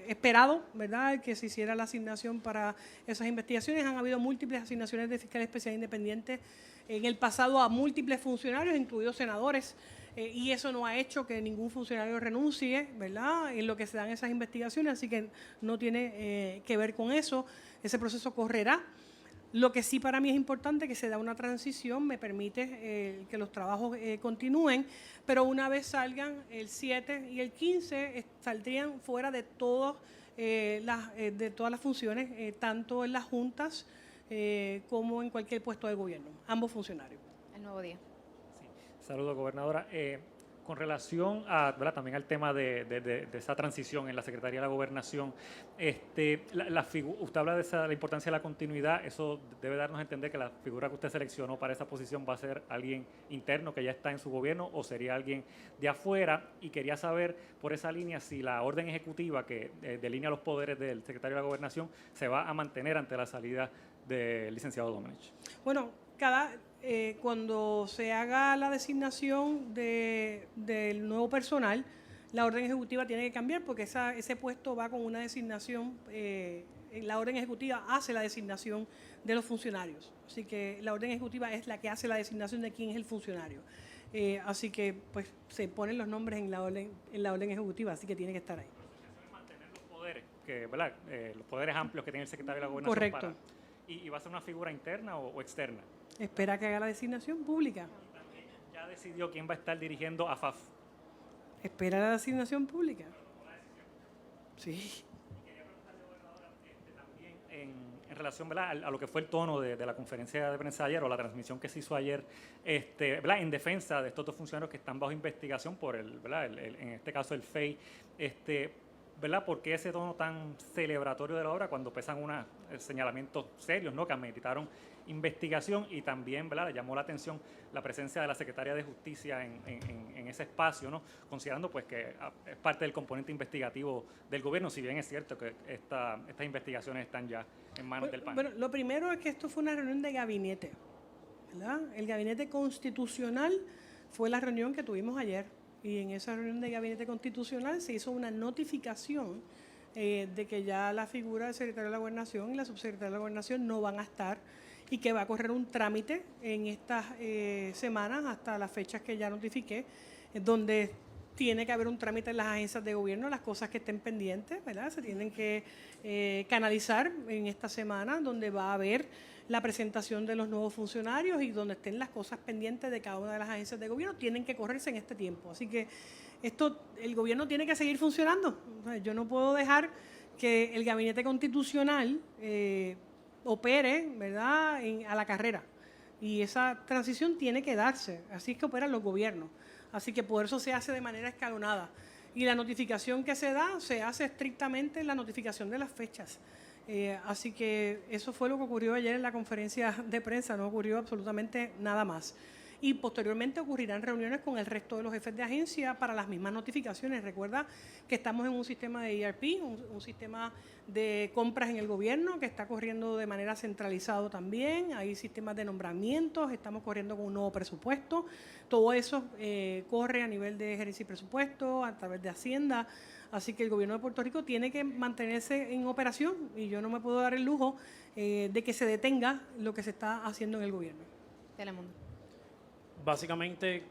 esperado, ¿verdad?, que se hiciera la asignación para esas investigaciones. Han habido múltiples asignaciones de fiscal especial independiente en el pasado a múltiples funcionarios, incluidos senadores, y eso no ha hecho que ningún funcionario renuncie, ¿verdad?, en lo que se dan esas investigaciones, así que no tiene que ver con eso. Ese proceso correrá. Lo que sí para mí es importante, que se da una transición, me permite que los trabajos continúen, pero una vez salgan el 7 y el 15, saldrían fuera de todas las funciones, tanto en las juntas como en cualquier puesto de gobierno, ambos funcionarios. El Nuevo Día. Sí. Saludos, gobernadora. Con relación a, ¿verdad?, también al tema de esa transición en la Secretaría de la Gobernación, usted habla de la importancia de la continuidad. Eso debe darnos a entender que la figura que usted seleccionó para esa posición va a ser alguien interno que ya está en su gobierno o sería alguien de afuera, y quería saber por esa línea si la orden ejecutiva que delinea los poderes del secretario de la Gobernación se va a mantener ante la salida del licenciado Domenech. Bueno, cuando se haga la designación del nuevo personal, la orden ejecutiva tiene que cambiar porque ese puesto va con una designación, la orden ejecutiva hace la designación de los funcionarios, así que la orden ejecutiva es la que hace la designación de quién es el funcionario, así que pues se ponen los nombres en la orden ejecutiva, así que tiene que estar ahí. Mantener los poderes, ¿verdad? Los poderes amplios que tiene el secretario de la Gobernación. Correcto. ¿Y va a ser una figura interna o externa? Espera que haga la designación pública. ¿Ya decidió quién va a estar dirigiendo a FAF? Espera la designación pública. Sí. También en relación, ¿verdad?, a lo que fue el tono de la conferencia de prensa ayer o la transmisión que se hizo ayer, ¿verdad?, en defensa de estos dos funcionarios que están bajo investigación por ¿verdad?, en este caso el FEI, ¿verdad? ¿Por qué ese tono tan celebratorio de la obra cuando pesan unos señalamientos serios, ¿no?, que ameritaron investigación? Y también, ¿verdad?, le llamó la atención la presencia de la Secretaria de Justicia en ese espacio, ¿no?, considerando pues que es parte del componente investigativo del gobierno, si bien es cierto que estas investigaciones están ya en manos del PAN. Bueno, lo primero es que esto fue una reunión de gabinete, ¿verdad? El gabinete constitucional fue la reunión que tuvimos ayer. Y en esa reunión de gabinete constitucional se hizo una notificación de que ya la figura del secretario de la Gobernación y la subsecretaria de la Gobernación no van a estar y que va a correr un trámite en estas semanas hasta las fechas que ya notifiqué, donde tiene que haber un trámite en las agencias de gobierno, las cosas que estén pendientes, ¿verdad? Se tienen que canalizar en esta semana, donde va a haber la presentación de los nuevos funcionarios y donde estén las cosas pendientes de cada una de las agencias de gobierno, tienen que correrse en este tiempo. Así que el gobierno tiene que seguir funcionando. O sea, yo no puedo dejar que el gabinete constitucional opere, ¿verdad?, a la carrera. Y esa transición tiene que darse. Así es que operan los gobiernos. Así que por eso se hace de manera escalonada. Y la notificación que se da se hace estrictamente en la notificación de las fechas. Así que eso fue lo que ocurrió ayer en la conferencia de prensa, no ocurrió absolutamente nada más. Y posteriormente ocurrirán reuniones con el resto de los jefes de agencia para las mismas notificaciones. Recuerda que estamos en un sistema de ERP, un sistema de compras en el gobierno que está corriendo de manera centralizado también. Hay sistemas de nombramientos, estamos corriendo con un nuevo presupuesto. Todo eso corre a nivel de gerencia y presupuesto, a través de Hacienda. Así que el gobierno de Puerto Rico tiene que mantenerse en operación y yo no me puedo dar el lujo de que se detenga lo que se está haciendo en el gobierno. Telemundo. Básicamente,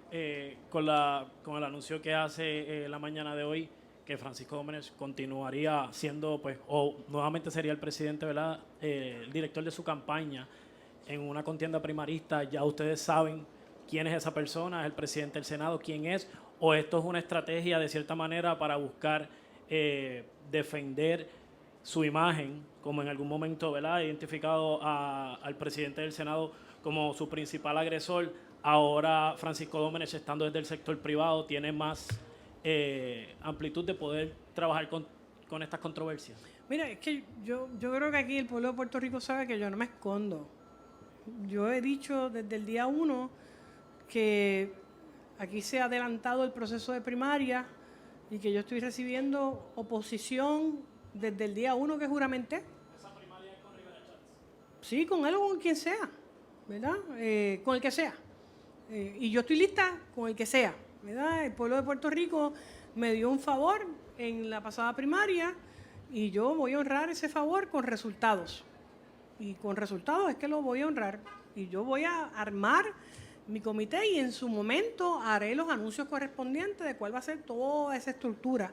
con el anuncio que hace la mañana de hoy, que Francisco Domenech continuaría siendo, pues, o nuevamente sería el presidente, ¿verdad?, el director de su campaña en una contienda primarista, ya ustedes saben quién es esa persona, es el presidente del Senado, quién es, o esto es una estrategia de cierta manera para buscar defender su imagen, como en algún momento, ¿verdad?, identificado al presidente del Senado como su principal agresor. Ahora Francisco Domenech, estando desde el sector privado, tiene más amplitud de poder trabajar con estas controversias. Mira, es que yo creo que aquí el pueblo de Puerto Rico sabe que yo no me escondo. Yo he dicho desde el día 1 que aquí se ha adelantado el proceso de primaria y que yo estoy recibiendo oposición desde el día 1 que juramenté. ¿Esa primaria es con Rivera Chats? Sí, con él o con quien sea, ¿verdad? Con el que sea. Y yo estoy lista con el que sea, ¿verdad? El pueblo de Puerto Rico me dio un favor en la pasada primaria y yo voy a honrar ese favor con resultados. Y con resultados es que lo voy a honrar. Y yo voy a armar mi comité y en su momento haré los anuncios correspondientes de cuál va a ser toda esa estructura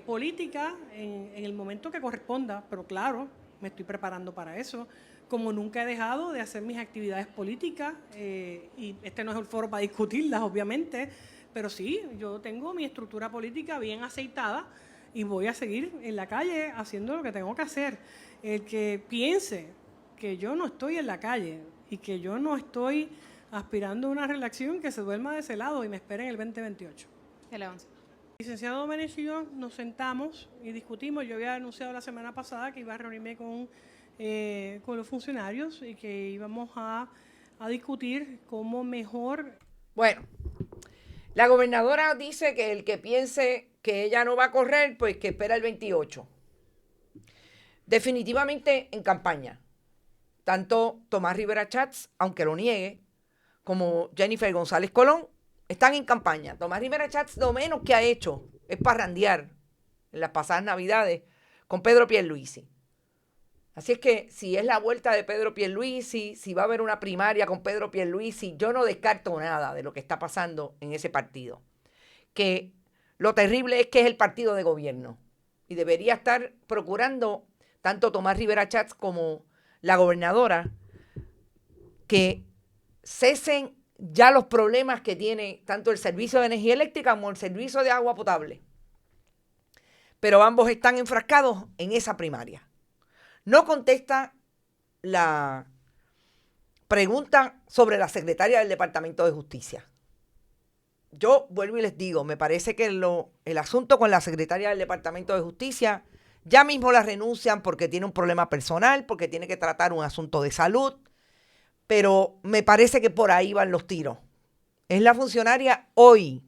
política en el momento que corresponda. Pero claro, me estoy preparando para eso. Como nunca he dejado de hacer mis actividades políticas, y este no es el foro para discutirlas, obviamente, pero sí, yo tengo mi estructura política bien aceitada y voy a seguir en la calle haciendo lo que tengo que hacer. El que piense que yo no estoy en la calle y que yo no estoy aspirando a una reelección, que se duerma de ese lado y me espere en el 2028. Licenciado Domenech y yo nos sentamos y discutimos. Yo había anunciado la semana pasada que iba a reunirme con los funcionarios y que íbamos a discutir cómo mejor. Bueno, la gobernadora dice que el que piense que ella no va a correr, pues que espera el 28. Definitivamente en campaña. Tanto Tomás Rivera Chats, aunque lo niegue, como Jennifer González Colón, están en campaña. Tomás Rivera Chats lo menos que ha hecho es parrandear en las pasadas Navidades con Pedro Pierluisi. Así es que si es la vuelta de Pedro Pierluisi, si va a haber una primaria con Pedro Pierluisi, yo no descarto nada de lo que está pasando en ese partido. Que lo terrible es que es el partido de gobierno y debería estar procurando tanto Tomás Rivera Chats como la gobernadora que cesen ya los problemas que tiene tanto el servicio de energía eléctrica como el servicio de agua potable. Pero ambos están enfrascados en esa primaria. No contesta la pregunta sobre la secretaria del Departamento de Justicia. Yo vuelvo y les digo, me parece que el asunto con la secretaria del Departamento de Justicia, ya mismo la renuncian porque tiene un problema personal, porque tiene que tratar un asunto de salud, pero me parece que por ahí van los tiros. Es la funcionaria hoy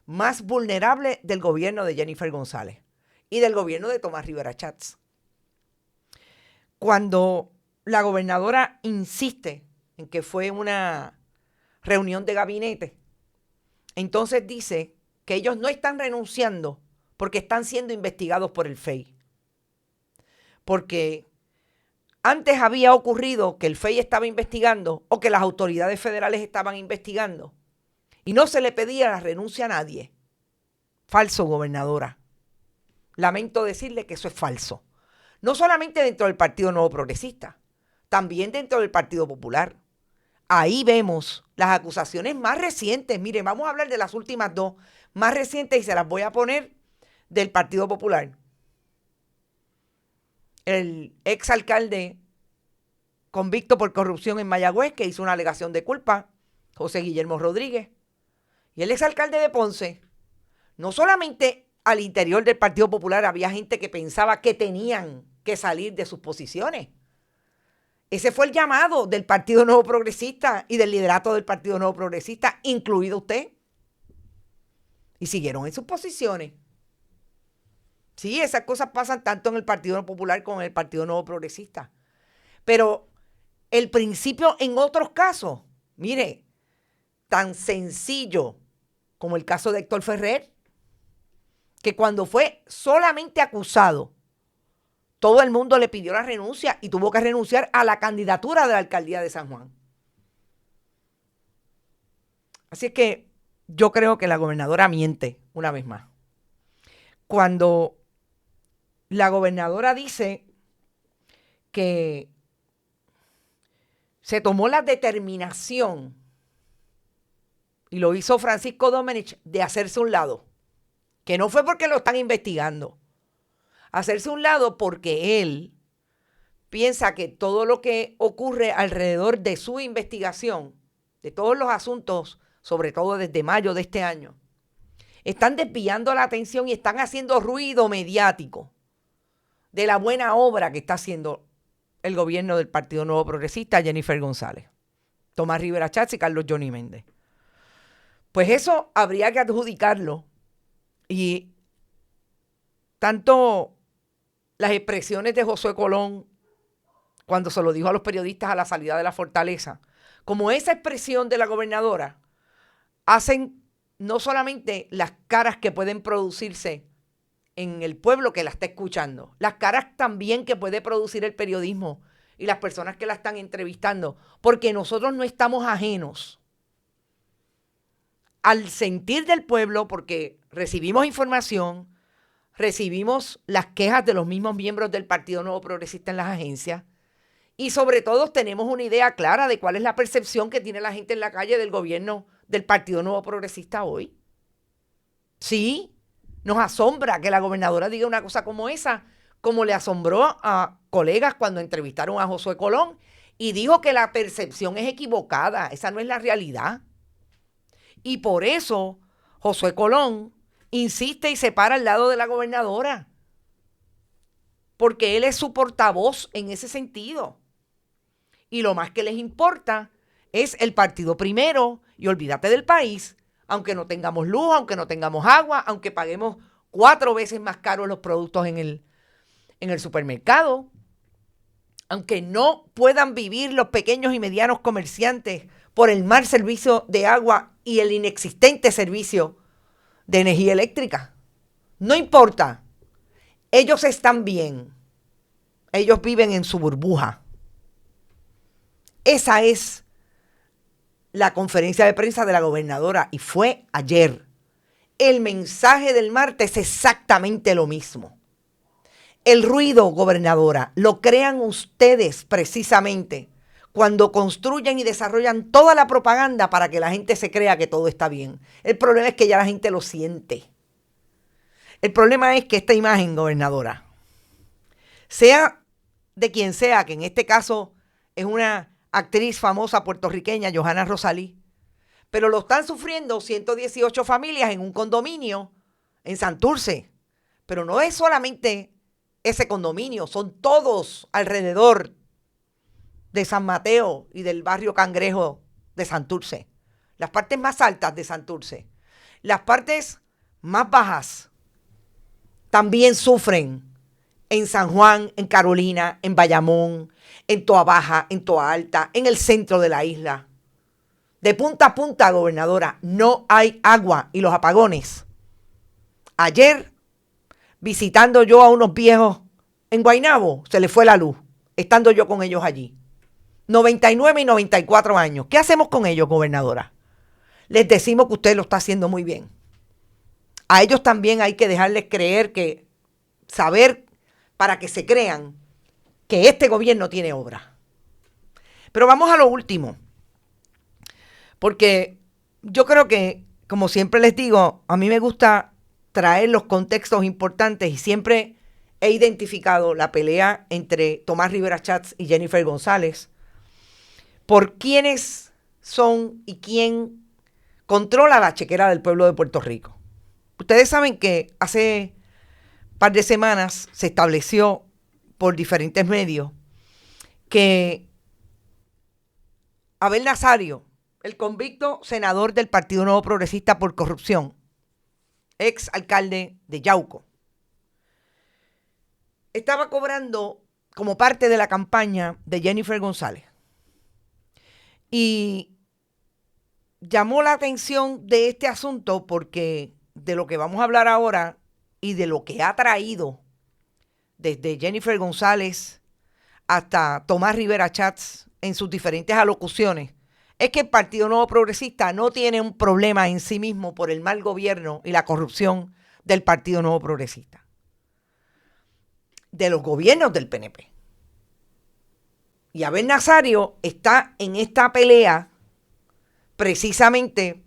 más vulnerable del gobierno de Jennifer González y del gobierno de Tomás Rivera Chats. Cuando la gobernadora insiste en que fue una reunión de gabinete, entonces dice que ellos no están renunciando porque están siendo investigados por el FEI. Porque antes había ocurrido que el FEI estaba investigando o que las autoridades federales estaban investigando y no se le pedía la renuncia a nadie. Falso, gobernadora. Lamento decirle que eso es falso. No solamente dentro del Partido Nuevo Progresista, también dentro del Partido Popular. Ahí vemos las acusaciones más recientes. Miren, vamos a hablar de las últimas dos más recientes y se las voy a poner del Partido Popular. El exalcalde convicto por corrupción en Mayagüez, que hizo una alegación de culpa, José Guillermo Rodríguez. Y el exalcalde de Ponce, no solamente al interior del Partido Popular había gente que pensaba que tenían que salir de sus posiciones. Ese fue el llamado del Partido Nuevo Progresista y del liderato del Partido Nuevo Progresista, incluido usted. Y siguieron en sus posiciones. Sí, esas cosas pasan tanto en el Partido Popular como en el Partido Nuevo Progresista. Pero el principio en otros casos, mire, tan sencillo como el caso de Héctor Ferrer, que cuando fue solamente acusado, todo el mundo le pidió la renuncia y tuvo que renunciar a la candidatura de la alcaldía de San Juan. Así es que yo creo que la gobernadora miente una vez más. Cuando la gobernadora dice que se tomó la determinación, y lo hizo Francisco Domenech, de hacerse a un lado, que no fue porque lo están investigando, hacerse a un lado porque él piensa que todo lo que ocurre alrededor de su investigación, de todos los asuntos, sobre todo desde mayo de este año, están desviando la atención y están haciendo ruido mediático de la buena obra que está haciendo el gobierno del Partido Nuevo Progresista, Jennifer González. Tomás Rivera Schatz y Carlos Johnny Méndez. Pues eso habría que adjudicarlo. Y tanto las expresiones de Josué Colón cuando se lo dijo a los periodistas a la salida de la fortaleza, como esa expresión de la gobernadora, hacen no solamente las caras que pueden producirse en el pueblo que la está escuchando, las caras también que puede producir el periodismo y las personas que la están entrevistando, porque nosotros no estamos ajenos al sentir del pueblo, porque recibimos información, recibimos las quejas de los mismos miembros del Partido Nuevo Progresista en las agencias y sobre todo tenemos una idea clara de cuál es la percepción que tiene la gente en la calle del gobierno del Partido Nuevo Progresista hoy. Sí, nos asombra que la gobernadora diga una cosa como esa, como le asombró a colegas cuando entrevistaron a Josué Colón y dijo que la percepción es equivocada, esa no es la realidad. Y por eso Josué Colón insiste y se para al lado de la gobernadora, porque él es su portavoz en ese sentido. Y lo más que les importa es el partido primero y olvídate del país, aunque no tengamos luz, aunque no tengamos agua, aunque paguemos 4 veces más caros los productos en el supermercado, aunque no puedan vivir los pequeños y medianos comerciantes por el mal servicio de agua y el inexistente servicio de energía eléctrica. No importa. Ellos están bien. Ellos viven en su burbuja. Esa es la conferencia de prensa de la gobernadora y fue ayer. El mensaje del martes es exactamente lo mismo. El ruido, gobernadora, lo crean ustedes precisamente cuando construyen y desarrollan toda la propaganda para que la gente se crea que todo está bien. El problema es que ya la gente lo siente. El problema es que esta imagen, gobernadora, sea de quien sea, que en este caso es una actriz famosa puertorriqueña, Johanna Rosalí, pero lo están sufriendo 118 familias en un condominio en Santurce. Pero no es solamente ese condominio, son todos alrededor de San Mateo y del barrio Cangrejo de Santurce. Las partes más altas de Santurce. Las partes más bajas también sufren en San Juan, en Carolina, en Bayamón, en Toa Baja, en Toa Alta, en el centro de la isla. De punta a punta, gobernadora, no hay agua y los apagones. Ayer, visitando yo a unos viejos en Guaynabo, se les fue la luz, estando yo con ellos allí. 99 y 94 años. ¿Qué hacemos con ellos, gobernadora? Les decimos que usted lo está haciendo muy bien. A ellos también hay que dejarles creer saber para que se crean que este gobierno tiene obra. Pero vamos a lo último. Porque yo creo que, como siempre les digo, a mí me gusta traer los contextos importantes y siempre he identificado la pelea entre Tomás Rivera Schatz y Jennifer González por quiénes son y quién controla la chequera del pueblo de Puerto Rico. Ustedes saben que hace un par de semanas se estableció por diferentes medios que Abel Nazario, el convicto senador del Partido Nuevo Progresista por corrupción, ex alcalde de Yauco, estaba cobrando como parte de la campaña de Jennifer González. Y llamó la atención de este asunto porque de lo que vamos a hablar ahora y de lo que ha traído desde Jennifer González hasta Tomás Rivera Schatz en sus diferentes alocuciones, es que el Partido Nuevo Progresista no tiene un problema en sí mismo por el mal gobierno y la corrupción del Partido Nuevo Progresista, de los gobiernos del PNP. Y Abel Nazario está en esta pelea precisamente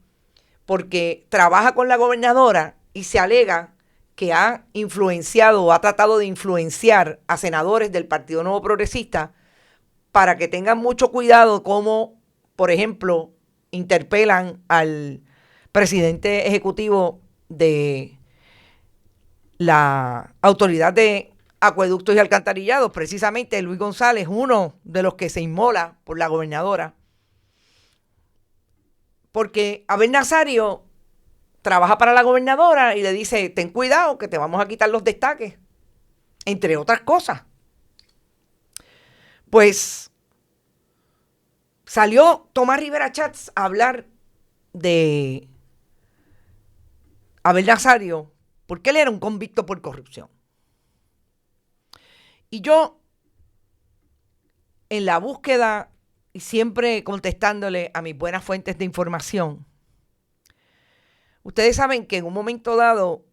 porque trabaja con la gobernadora y se alega que ha influenciado o ha tratado de influenciar a senadores del Partido Nuevo Progresista para que tengan mucho cuidado cómo, por ejemplo, interpelan al presidente ejecutivo de la Autoridad de Acueductos y Alcantarillados, precisamente Luis González, uno de los que se inmola por la gobernadora, porque Abel Nazario trabaja para la gobernadora y le dice, ten cuidado que te vamos a quitar los destaques, entre otras cosas. Pues salió Tomás Rivera Chats a hablar de Abel Nazario porque él era un convicto por corrupción. Y yo, en la búsqueda y siempre contestándole a mis buenas fuentes de información, ustedes saben que en un momento dado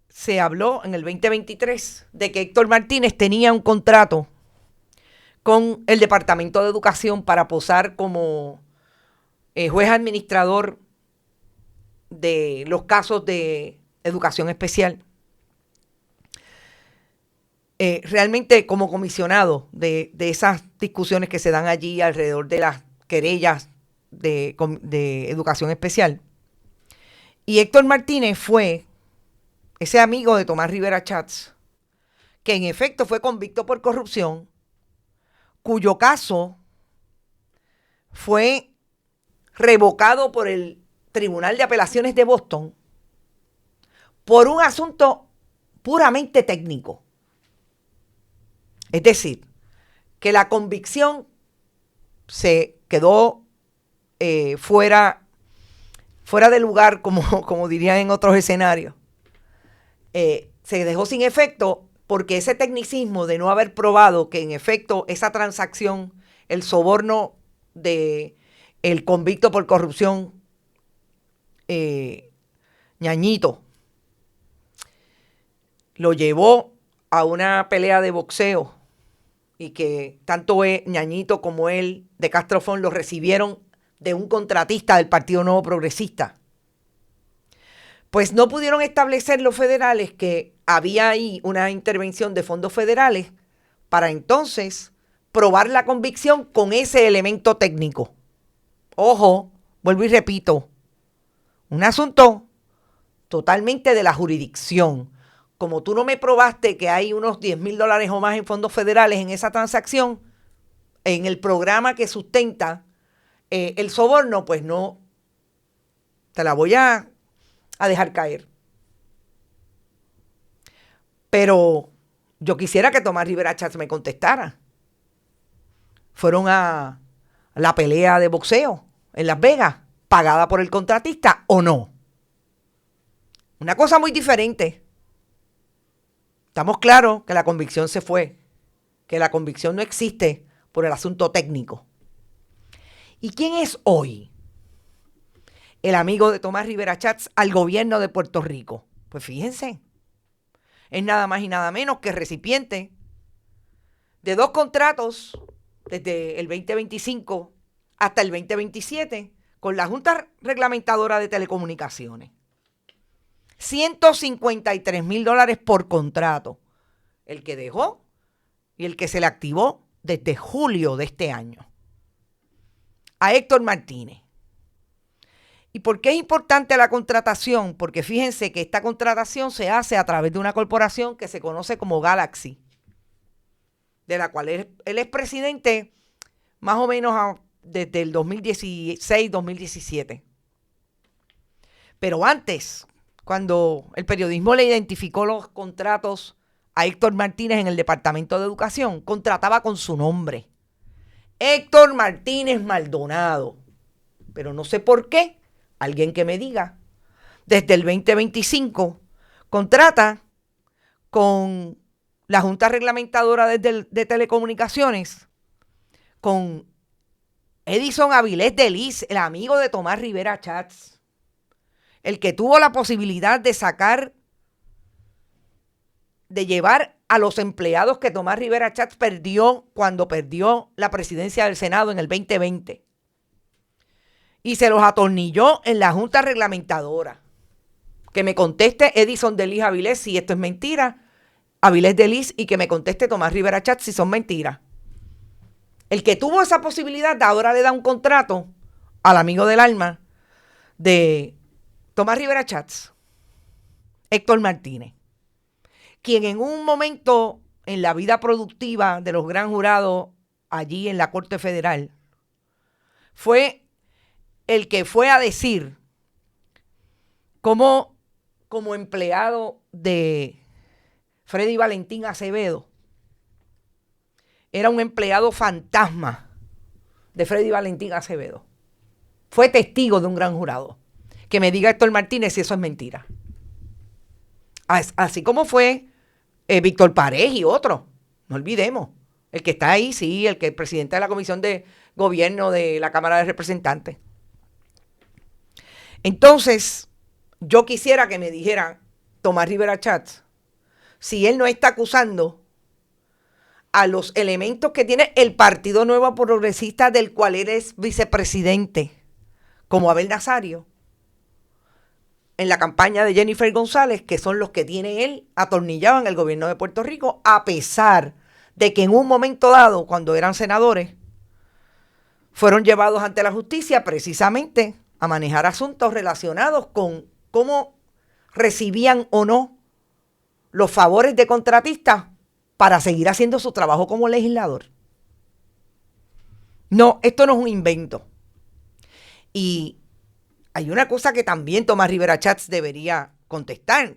se habló en el 2023 de que Héctor Martínez tenía un contrato con el Departamento de Educación para posar como juez administrador de los casos de educación especial. Realmente como comisionado de esas discusiones que se dan allí alrededor de las querellas de educación especial. Y Héctor Martínez fue ese amigo de Tomás Rivera Chats, que en efecto fue convicto por corrupción, cuyo caso fue revocado por el Tribunal de Apelaciones de Boston por un asunto puramente técnico. Es decir, que la convicción se quedó fuera de lugar, como dirían en otros escenarios. Se dejó sin efecto porque ese tecnicismo de no haber probado que en efecto esa transacción, el soborno de el convicto por corrupción, Ñañito, lo llevó a una pelea de boxeo y que tanto Ñañito como él de Castrofón lo recibieron de un contratista del Partido Nuevo Progresista. Pues no pudieron establecer los federales que había ahí una intervención de fondos federales para entonces probar la convicción con ese elemento técnico. Ojo, vuelvo y repito, un asunto totalmente de la jurisdicción. Como tú no me probaste que hay unos $10,000 o más en fondos federales en esa transacción, en el programa que sustenta el soborno, pues no, te la voy a dejar caer. Pero yo quisiera que Tomás Rivera Chats me contestara. ¿Fueron a la pelea de boxeo en Las Vegas, pagada por el contratista o no? Una cosa muy diferente. Estamos claros que la convicción se fue, que la convicción no existe por el asunto técnico. ¿Y quién es hoy el amigo de Tomás Rivera Chats al gobierno de Puerto Rico? Pues fíjense, es nada más y nada menos que recipiente de 2 contratos desde el 2025 hasta el 2027 con la Junta Reglamentadora de Telecomunicaciones. $153,000 por contrato, el que dejó y el que se le activó desde julio de este año a Héctor Martínez. ¿Y por qué es importante la contratación? Porque fíjense que esta contratación se hace a través de una corporación que se conoce como Galaxy, de la cual él es presidente más o menos desde el 2016-2017. Pero antes, cuando el periodismo le identificó los contratos a Héctor Martínez en el Departamento de Educación, contrataba con su nombre, Héctor Martínez Maldonado. Pero no sé por qué, alguien que me diga, desde el 2025 contrata con la Junta Reglamentadora de Telecomunicaciones, con Edison Avilés de Liz, el amigo de Tomás Rivera Chats, el que tuvo la posibilidad de llevar a los empleados que Tomás Rivera Chats perdió cuando perdió la presidencia del Senado en el 2020. Y se los atornilló en la Junta Reglamentadora. Que me conteste Edison de Liz Avilés si esto es mentira, Avilés de Liz, y que me conteste Tomás Rivera Chats si son mentiras. El que tuvo esa posibilidad ahora le da un contrato al amigo del alma de Tomás Rivera Chats, Héctor Martínez, quien en un momento en la vida productiva de los gran jurados allí en la Corte Federal fue el que fue a decir como empleado de Freddy Valentín Acevedo, era un empleado fantasma de Freddy Valentín Acevedo. Fue testigo de un gran jurado. Que me diga Héctor Martínez si eso es mentira. Así como fue Víctor Paredes y otros. No olvidemos. El que está ahí, sí, el presidente de la Comisión de Gobierno de la Cámara de Representantes. Entonces, yo quisiera que me dijera Tomás Rivera Schatz si él no está acusando a los elementos que tiene el Partido Nuevo Progresista, del cual él es vicepresidente, como Abel Nazario, en la campaña de Jennifer González, que son los que tiene él atornillado en el gobierno de Puerto Rico, a pesar de que en un momento dado, cuando eran senadores, fueron llevados ante la justicia precisamente a manejar asuntos relacionados con cómo recibían o no los favores de contratistas para seguir haciendo su trabajo como legislador. No, esto no es un invento. Y hay una cosa que también Tomás Rivera Schatz debería contestar.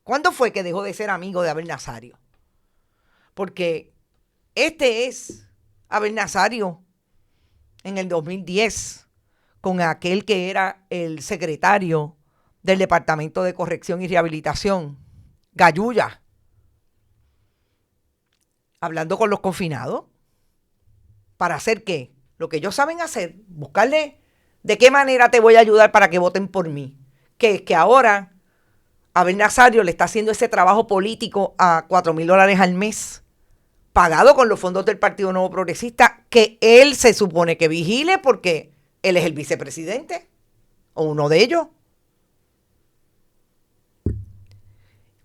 ¿Cuándo fue que dejó de ser amigo de Abel Nazario? Porque este es Abel Nazario en el 2010, con aquel que era el secretario del Departamento de Corrección y Rehabilitación, Gayulla, hablando con los confinados. ¿Para hacer qué? Lo que ellos saben hacer, buscarle de qué manera te voy a ayudar para que voten por mí. Que ahora Abel Nazario le está haciendo ese trabajo político a $4,000 al mes, pagado con los fondos del Partido Nuevo Progresista, que él se supone que vigile porque él es el vicepresidente, o uno de ellos.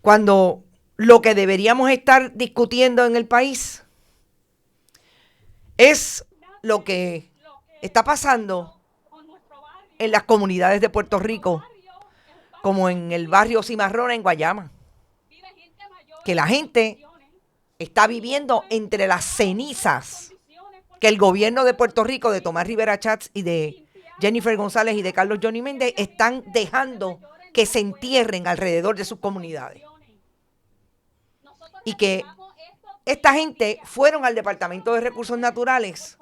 Cuando lo que deberíamos estar discutiendo en el país es lo que está pasando en las comunidades de Puerto Rico, como en el barrio Cimarrona en Guayama, que la gente está viviendo entre las cenizas que el gobierno de Puerto Rico, de Tomás Rivera Schatz y de Jennifer González y de Carlos Johnny Méndez, están dejando que se entierren alrededor de sus comunidades. Y que esta gente fueron al Departamento de Recursos Naturales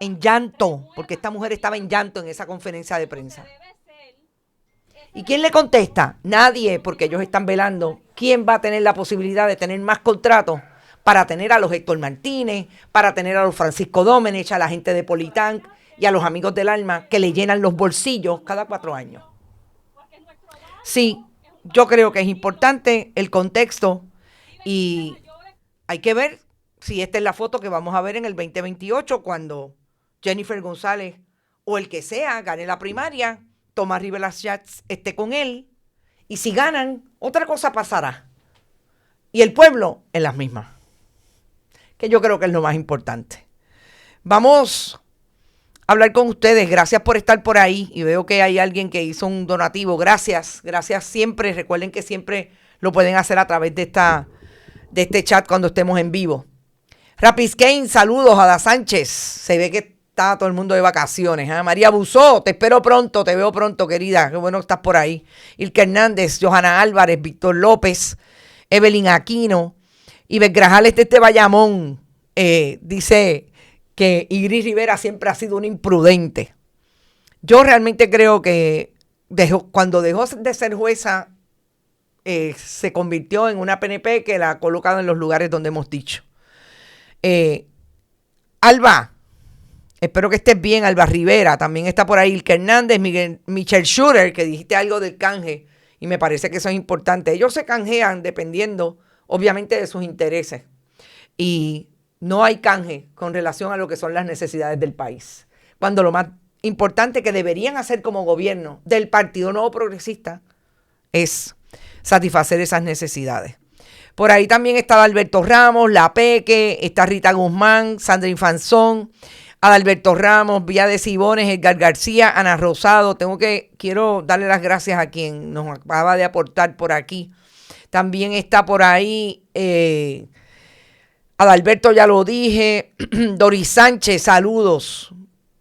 en llanto, porque esta mujer estaba en llanto en esa conferencia de prensa. ¿Y quién le contesta? Nadie, porque ellos están velando quién va a tener la posibilidad de tener más contratos para tener a los Héctor Martínez, para tener a los Francisco Domenech, a la gente de Politank y a los amigos del alma que le llenan los bolsillos cada 4 años. Sí, yo creo que es importante el contexto y hay que ver si esta es la foto que vamos a ver en el 2028 cuando Jennifer González o el que sea gane la primaria, Tomás Rivera Schatz esté con él, y si ganan, otra cosa pasará. Y el pueblo en las mismas, que yo creo que es lo más importante. Vamos a hablar con ustedes. Gracias por estar por ahí. Y veo que hay alguien que hizo un donativo. Gracias siempre. Recuerden que siempre lo pueden hacer a través de este chat cuando estemos en vivo. Rapis Kane, saludos a Da Sánchez. Se ve que está todo el mundo de vacaciones. María Busó, te espero pronto, te veo pronto, querida. Qué bueno que estás por ahí. Ilka Hernández, Johanna Álvarez, Víctor López, Evelyn Aquino, Iber Grajales de Bayamón. Dice que Iris Rivera siempre ha sido una imprudente. Yo realmente creo que cuando dejó de ser jueza, se convirtió en una PNP que la ha colocado en los lugares donde hemos dicho. Alba, espero que estés bien. Alba Rivera, también está por ahí Ilka Hernández, Michelle Shooter, que dijiste algo del canje, y me parece que eso es importante. Ellos se canjean dependiendo, obviamente, de sus intereses. Y no hay canje con relación a lo que son las necesidades del país. Cuando lo más importante que deberían hacer como gobierno del Partido Nuevo Progresista es satisfacer esas necesidades. Por ahí también está Alberto Ramos, La Peque, está Rita Guzmán, Sandra Infanzón, Adalberto Ramos, Vía de Cibones, Edgar García, Ana Rosado. Quiero darle las gracias a quien nos acaba de aportar por aquí. También está por ahí Adalberto, ya lo dije. Doris Sánchez, saludos.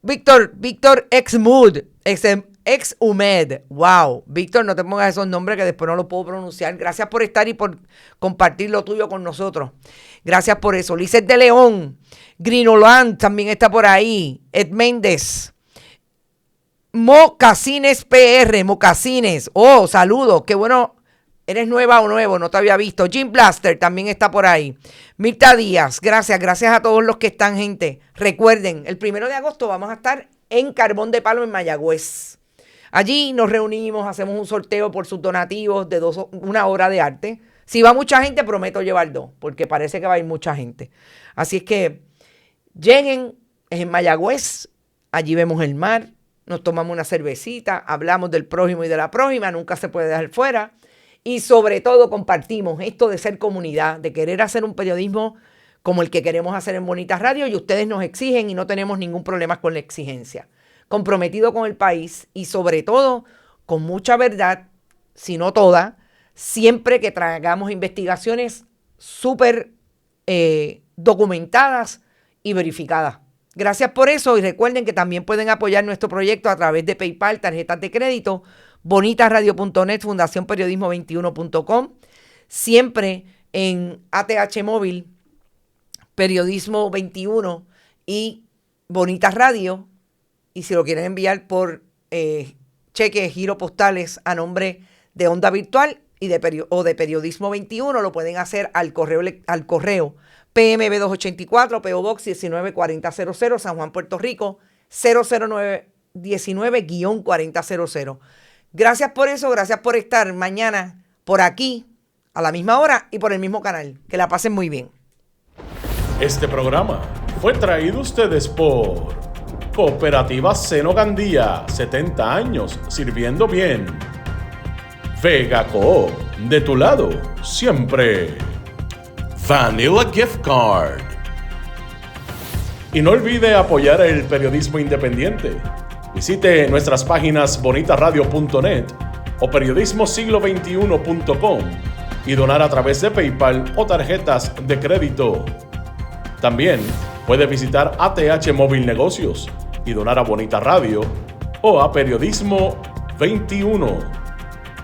Víctor Exhumed. Wow. Víctor, no te pongas esos nombres que después no los puedo pronunciar. Gracias por estar y por compartir lo tuyo con nosotros. Gracias por eso. Lizeth de León. Grinoland también está por ahí. Ed Méndez. Mocasines PR. Mocasines. Oh, saludos. Qué bueno. Eres nueva o nuevo, no te había visto. Jim Blaster también está por ahí. Mirta Díaz, gracias a todos los que están, gente. Recuerden, el 1 de agosto vamos a estar en Carbón de Palo en Mayagüez. Allí nos reunimos, hacemos un sorteo por sus donativos de 1 hora de arte. Si va mucha gente, prometo llevar 2, porque parece que va a ir mucha gente. Así es que lleguen, es en Mayagüez, allí vemos el mar, nos tomamos una cervecita, hablamos del prójimo y de la prójima, nunca se puede dejar fuera. Y sobre todo compartimos esto de ser comunidad, de querer hacer un periodismo como el que queremos hacer en Bonita Radio, y ustedes nos exigen y no tenemos ningún problema con la exigencia. Comprometido con el país y sobre todo con mucha verdad, si no toda, siempre que traigamos investigaciones súper documentadas y verificadas. Gracias por eso y recuerden que también pueden apoyar nuestro proyecto a través de PayPal, tarjetas de crédito, bonitasradio.net, fundacionperiodismo21.com, siempre en ATH Móvil, Periodismo 21 y Bonitas Radio. Y si lo quieren enviar por cheques, giro postales a nombre de Onda Virtual y de Periodismo 21, lo pueden hacer al correo PMB284, PO Box 194000, San Juan, Puerto Rico, 00919-4000. Gracias por eso, gracias por estar mañana por aquí a la misma hora y por el mismo canal. Que la pasen muy bien. Este programa fue traído a ustedes por Cooperativa Seno Gandía, 70 años sirviendo bien. Vega Coop, de tu lado, siempre. Vanilla Gift Card. Y no olvide apoyar el periodismo independiente. Visite nuestras páginas bonitasradio.net o periodismosiglo21.com y donar a través de PayPal o tarjetas de crédito. También puede visitar ATH Móvil Negocios y donar a Bonita Radio o a Periodismo 21.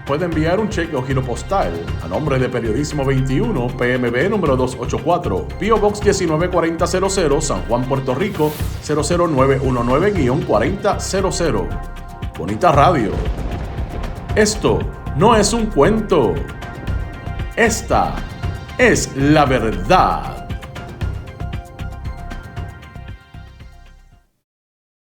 Puede enviar un cheque o giro postal a nombre de Periodismo 21, PMB número 284, PO Box 194000, San Juan, Puerto Rico, 00919-4000. Bonita Radio. Esto no es un cuento. Esta es la verdad.